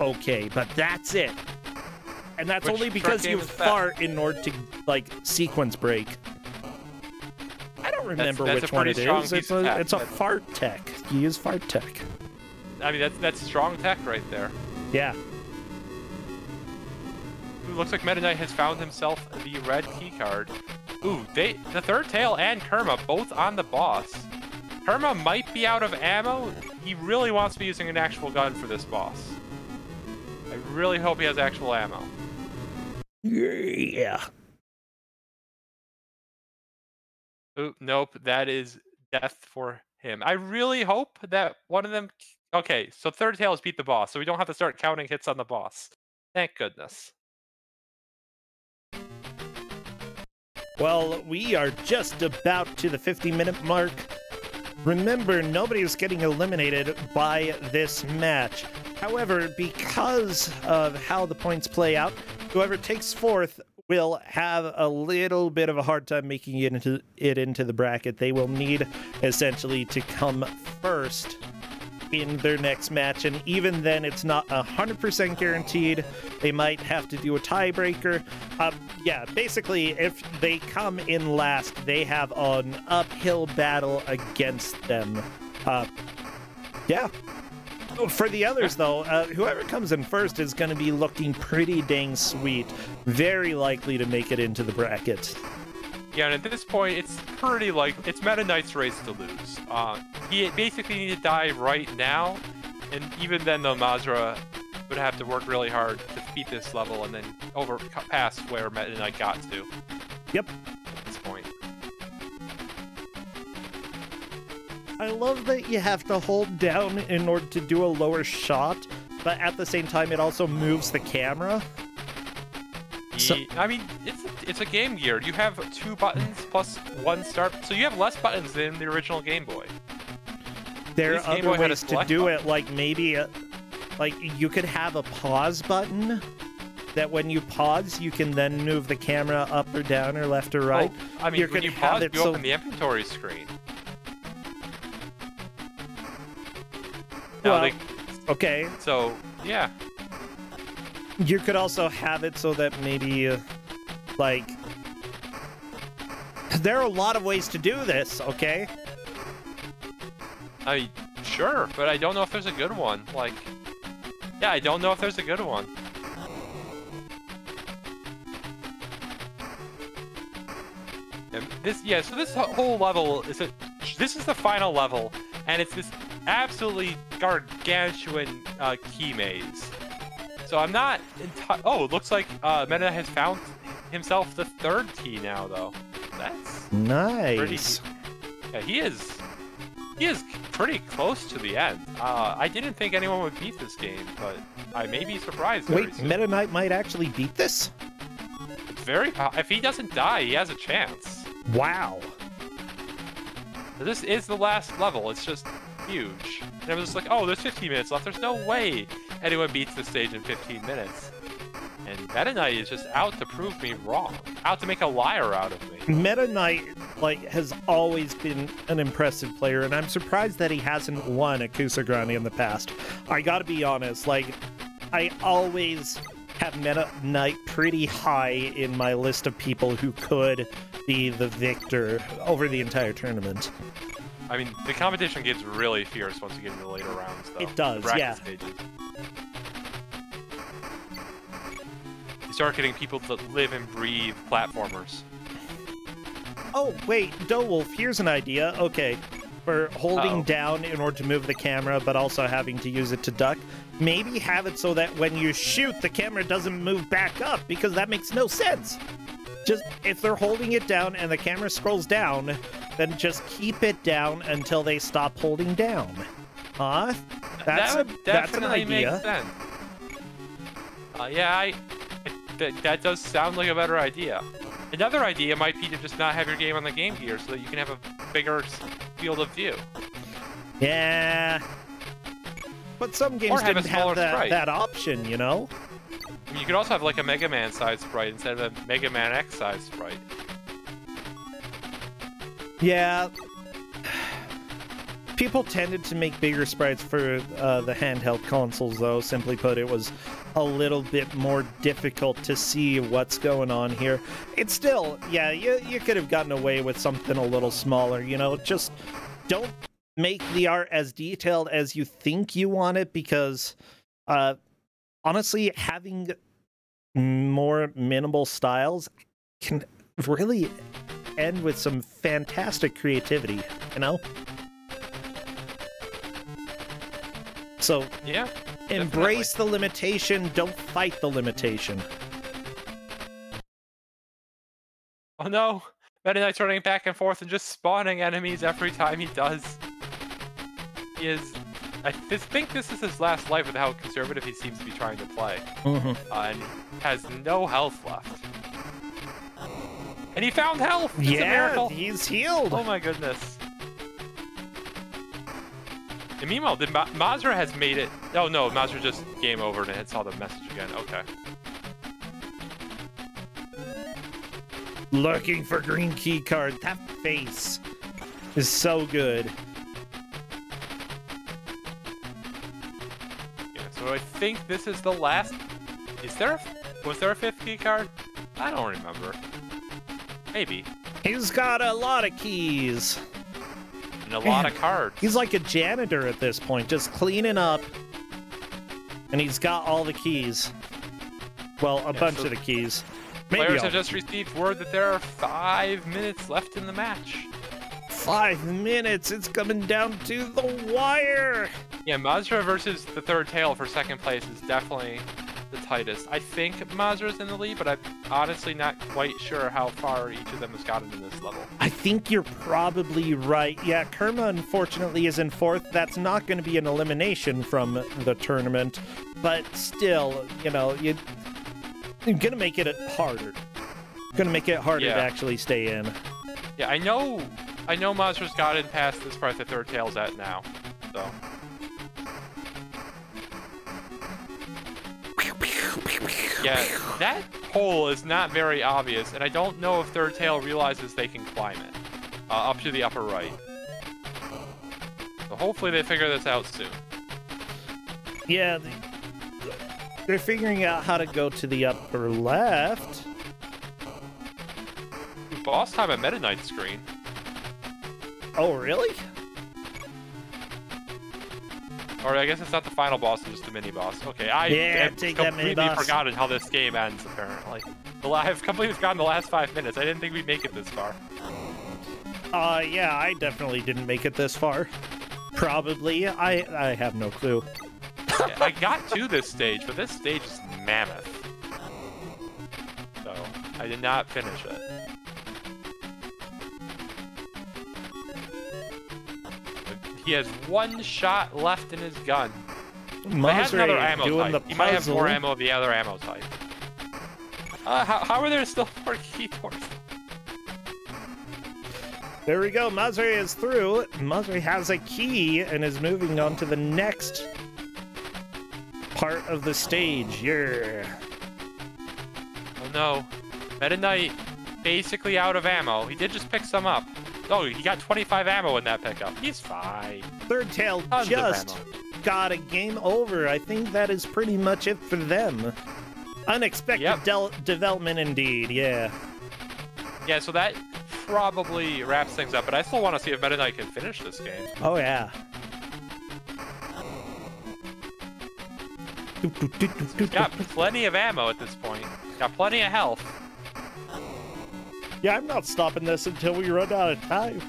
okay, but that's it. And that's only because you fart in order to, like, sequence break. I don't remember which one it is. It's a fart tech. You use fart tech. I mean, that's strong tech right there. Yeah. Ooh, looks like Meta Knight has found himself the red key card. Ooh, the Third Tail and Kerma both on the boss. Kerma might be out of ammo. He really wants to be using an actual gun for this boss. I really hope he has actual ammo. Yeah. Ooh, nope, that is death for him. I really hope that one of them... Okay, so Third Tail has beat the boss, so we don't have to start counting hits on the boss. Thank goodness. Well, we are just about to the 50-minute mark. Remember, nobody is getting eliminated by this match. However, because of how the points play out, whoever takes fourth will have a little bit of a hard time making it into the bracket. They will need, essentially, to come first in their next match, and even then it's not 100% guaranteed. They might have to do a tiebreaker. Yeah, basically, if they come in last, they have an uphill battle against them. Yeah. For the others, though, whoever comes in first is going to be looking pretty dang sweet. Very likely to make it into the bracket. Yeah, and at this point, it's pretty like it's Meta Knight's race to lose. He basically needs to die right now, and even then, though, Mazra would have to work really hard to beat this level and then past where Meta Knight got to. Yep. At this point. I love that you have to hold down in order to do a lower shot, but at the same time, it also moves the camera. So, I mean, it's a Game Gear. You have 2 buttons plus 1 start, so you have less buttons than the original Game Boy. There are other ways to do it, like maybe, like you could have a pause button that when you pause, you can then move the camera up or down or left or right. Oh, I mean, when you pause, you open the inventory screen. Well, okay. So, yeah. You could also have it so that maybe, like... There are a lot of ways to do this, okay? Sure, but I don't know if there's a good one. Like, yeah, I don't know if there's a good one. And so this whole level is this is the final level, and it's this absolutely gargantuan key maze. So I'm not oh, it looks like Meta has found himself the 3rd key now, though. That's nice. Yeah, he is pretty close to the end. I didn't think anyone would beat this game, but I may be surprised. Wait, Meta Knight might actually beat this? It's very... if he doesn't die, he has a chance. Wow. This is the last level. It's just huge. And I was just like, oh, there's 15 minutes left. There's no way anyone beats this stage in 15 minutes. And Meta Knight is just out to prove me wrong. Out to make a liar out of me. Meta Knight, like, has always been an impressive player, and I'm surprised that he hasn't won a Kuso6rande in the past. I gotta be honest, like, I always have Meta Knight pretty high in my list of people who could be the victor over the entire tournament. I mean, the competition gets really fierce once you get into the later rounds, though. It does, yeah. Stages. You start getting people that live and breathe platformers. Oh, wait, Wolf, here's an idea. Okay, for holding down in order to move the camera, but also having to use it to duck, maybe have it so that when you shoot, the camera doesn't move back up, because that makes no sense. Just, if they're holding it down and the camera scrolls down, then just keep it down until they stop holding down. Huh? That's an idea. Make sense. Yeah, that does sound like a better idea. Another idea might be to just not have your game on the Game Gear so that you can have a bigger field of view. Yeah. But some games didn't have that option, you know? I mean, you could also have like a Mega Man size sprite instead of a Mega Man X size sprite. Yeah. People tended to make bigger sprites for the handheld consoles, though. Simply put, it was a little bit more difficult to see what's going on here. It's still, yeah, you could have gotten away with something a little smaller, you know? Just don't make the art as detailed as you think you want it, because honestly, having more minimal styles can really end with some fantastic creativity, you know? So, yeah, embrace the limitation, don't fight the limitation. Oh no! Meta Knight's running back and forth and just spawning enemies every time he does. He is... I think this is his last life with how conservative he seems to be trying to play. Mm-hmm. And he has no health left. And he found health! It's a miracle. He's healed! Oh my goodness. And meanwhile, Mazra has made it. Oh no, Mazra just game over and it saw the message again. Okay. Looking for green key card. That face is so good. Yeah, so I think this is the last. Was there a 5th key card? I don't remember. Maybe. He's got a lot of keys. And a lot of cards. He's like a janitor at this point, just cleaning up. And he's got all the keys. Well, a bunch of the keys. Maybe Players have just received word that there are 5 minutes left in the match. 5 minutes. It's coming down to the wire. Yeah, Mazra versus the third tail for 2nd place is definitely the tightest. I think Mazra's in the lead, but I'm honestly not quite sure how far each of them has gotten in this level. I think you're probably right. Yeah, Kerma unfortunately is in 4th. That's not going to be an elimination from the tournament, but still, you know, you're going to make it harder. Going to make it harder to actually stay in. Yeah, I know Mazra's gotten past this part the third tail's at now, so. Yeah, that hole is not very obvious, and I don't know if third tail realizes they can climb it up to the upper right. So hopefully they figure this out soon. Yeah, they're figuring out how to go to the upper left. Boss time at Meta Knight screen. Oh, really? Or I guess it's not the final boss, it's just the mini boss. Okay, I have completely forgotten how this game ends, apparently. I've completely forgotten the last 5 minutes. I didn't think we'd make it this far. Yeah, I definitely didn't make it this far. Probably. I have no clue. Yeah, I got to this stage, but this stage is mammoth. So, I did not finish it. He has 1 shot left in his gun. He has another ammo type. He might have more ammo of the other ammo type. How are there still 4 key doors? There we go. Mazri is through. Mazri has a key and is moving on to the next part of the stage. Yeah. Oh no. Meta Knight basically out of ammo. He did just pick some up. Oh, he got 25 ammo in that pickup. He's fine. Third tail just got a game over. I think that is pretty much it for them. Unexpected development indeed, yeah. Yeah, so that probably wraps things up, but I still want to see if Meta Knight can finish this game. Oh, yeah. He's got plenty of ammo at this point. Got plenty of health. Yeah, I'm not stopping this until we run out of time.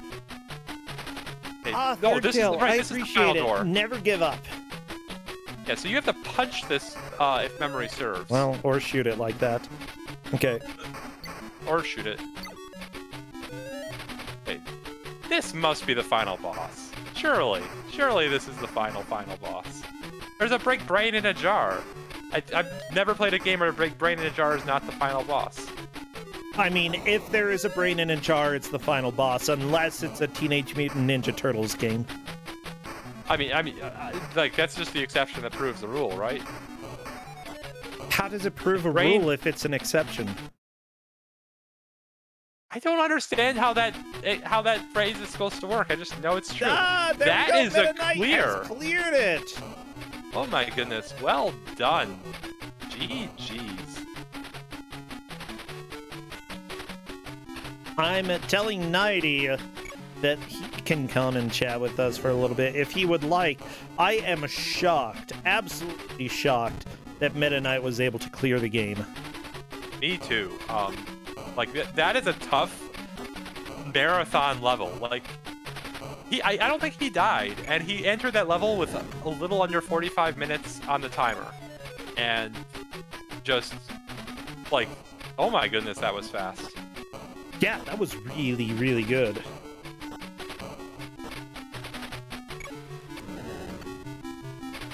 Hey, no, this is the final door. Never give up. Yeah, so you have to punch this if memory serves. Well, or shoot it like that. Okay. Or shoot it. Hey, this must be the final boss. Surely. Surely this is the final boss. There's a break brain in a jar. I've never played a game where a break brain in a jar is not the final boss. I mean, if there is a brain in a jar, it's the final boss, unless it's a Teenage Mutant Ninja Turtles game. I mean, like, that's just the exception that proves the rule, right? How does it prove a rule if it's an exception? I don't understand how that phrase is supposed to work. I just know it's true. That is a clear. Cleared it. Oh my goodness! Well done. GG's. I'm telling Nighty that he can come and chat with us for a little bit if he would like. I am shocked, absolutely shocked, that Meta Knight was able to clear the game. Me too. Like that is a tough marathon level. Like I don't think he died, and he entered that level with a little under 45 minutes on the timer, and just like, oh my goodness, that was fast. Yeah, that was really, really good.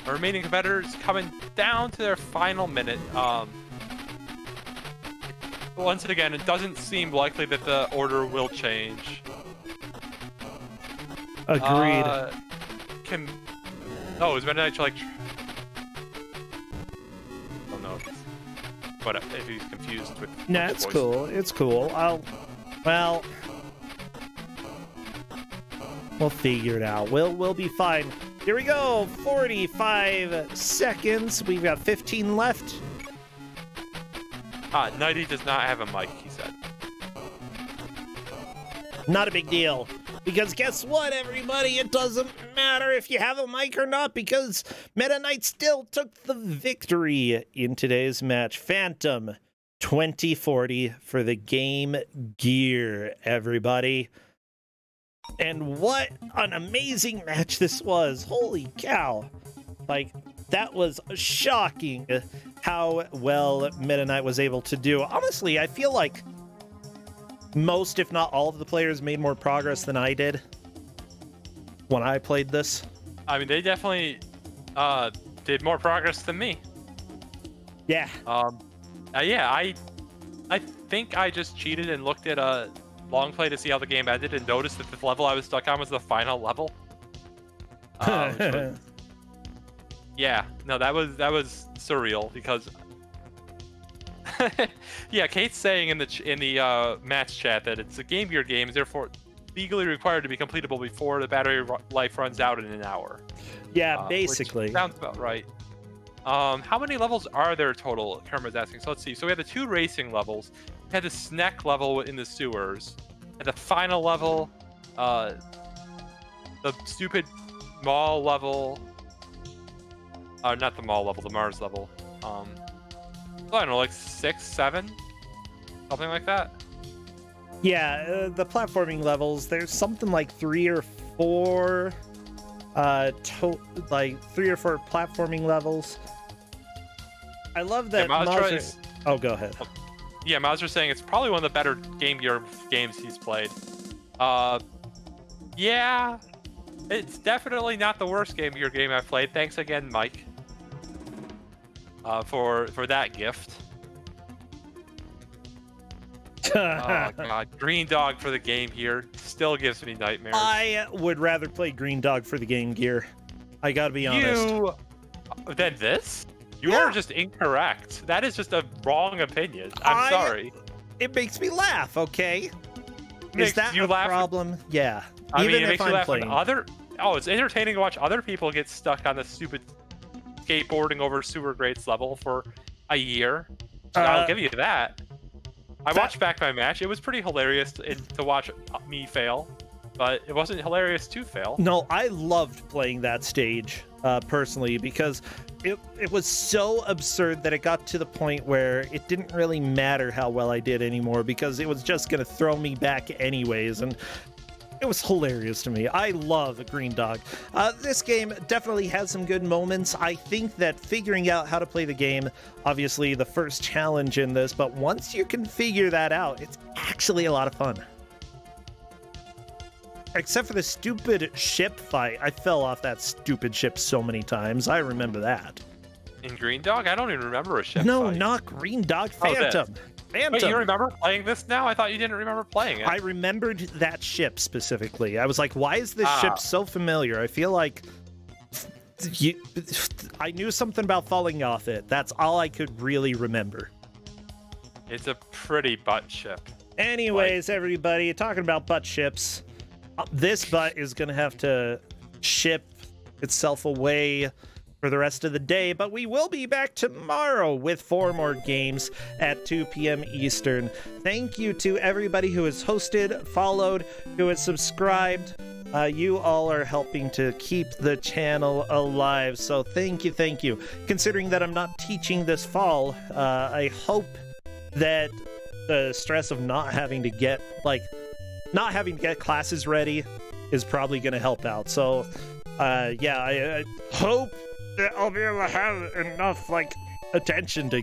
The remaining competitors coming down to their final minute. Once again, it doesn't seem likely that the order will change. Agreed. Oh, is Meta Knight like? Don't know. But if he's confused with. Nah, it's cool. It's cool. Well, we'll figure it out. We'll be fine. Here we go. 45 seconds. We've got 15 left. Nighty does not have a mic, he said. Not a big deal. Because guess what, everybody? It doesn't matter if you have a mic or not, because Meta Knight still took the victory in today's match. Phantom 2040 for the Game Gear, everybody. And what an amazing match this was. Holy cow. Like, that was shocking how well Meta Knight was able to do. Honestly, I feel like most, if not all, of the players made more progress than I did when I played this. I mean, they definitely did more progress than me. Yeah. Yeah, I think I just cheated and looked at a long play to see how the game ended and noticed that the level I was stuck on was the final level. Yeah, no, that was surreal because yeah, Kate's saying in the match chat that it's a Game Gear game, therefore legally required to be completable before the battery life runs out in an hour. Yeah, basically. Which sounds about right. How many levels are there total? Kermit's asking. So let's see. So we had the 2 racing levels. We had the snack level in the sewers. And the final level, the stupid mall level. Not the mall level, the Mars level. I don't know, like 6, 7, something like that. Yeah, the platforming levels. There's something like 3 or 4, like 3 or 4 platforming levels. I love that. Yeah, oh, go ahead. Yeah, Mauser's saying it's probably one of the better Game Gear games he's played. Yeah, it's definitely not the worst Game Gear game I've played. Thanks again, Mike, for that gift. Oh god, Green Dog for the Game Gear still gives me nightmares. I would rather play Green Dog for the Game Gear. I gotta be honest. Than this? You are just incorrect. That is just a wrong opinion. I'm sorry. It makes me laugh, okay? Is that a problem? Yeah. I Even mean, it if makes you I'm laugh playing. when other... Oh, it's entertaining to watch other people get stuck on the stupid skateboarding over sewer grates level for a year. I'll give you that. I watched back my match. It was pretty hilarious to watch me fail, but it wasn't hilarious to fail. No, I loved playing that stage, personally, because it was so absurd that it got to the point where it didn't really matter how well I did anymore, because it was just going to throw me back anyways, and it was hilarious to me. I love Green Dog. This game definitely has some good moments. I think that figuring out how to play the game, obviously the first challenge in this, but once you can figure that out, it's actually a lot of fun. Except for the stupid ship fight. I fell off that stupid ship so many times. I remember that. In Green Dog? I don't even remember a ship No, fight. not Green Dog. Phantom. Phantom. Wait, you remember playing this now? I thought you didn't remember playing it. I remembered that ship specifically. I was like, why is this ship so familiar? I feel like I knew something about falling off it. That's all I could really remember. It's a pretty butt ship. Anyways, everybody, talking about butt ships, this butt is going to have to ship itself away for the rest of the day, but we will be back tomorrow with 4 more games at 2 p.m. Eastern. Thank you to everybody who has hosted, followed, who has subscribed. You all are helping to keep the channel alive, so thank you, thank you. Considering that I'm not teaching this fall, I hope that the stress of not having to get classes ready is probably going to help out. So, yeah, I hope that I'll be able to have enough, attention to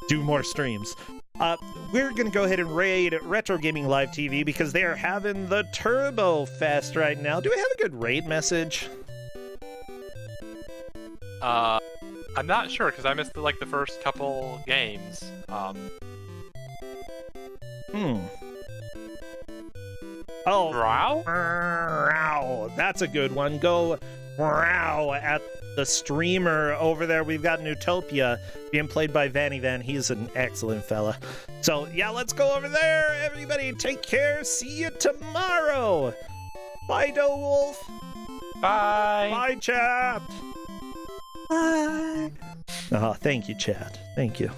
do more streams. We're going to go ahead and raid Retro Gaming Live TV because they are having the Turbo Fest right now. Do we have a good raid message? I'm not sure because I missed the first couple games. Oh, Row? that's a good one. Go wow at the streamer over there. We've got Newtopia being played by Vanny Van. He's an excellent fella. So yeah, let's go over there. Everybody take care. See you tomorrow. Bye, Doe Wolf. Bye. Bye, chat. Bye. Oh, thank you, chat. Thank you.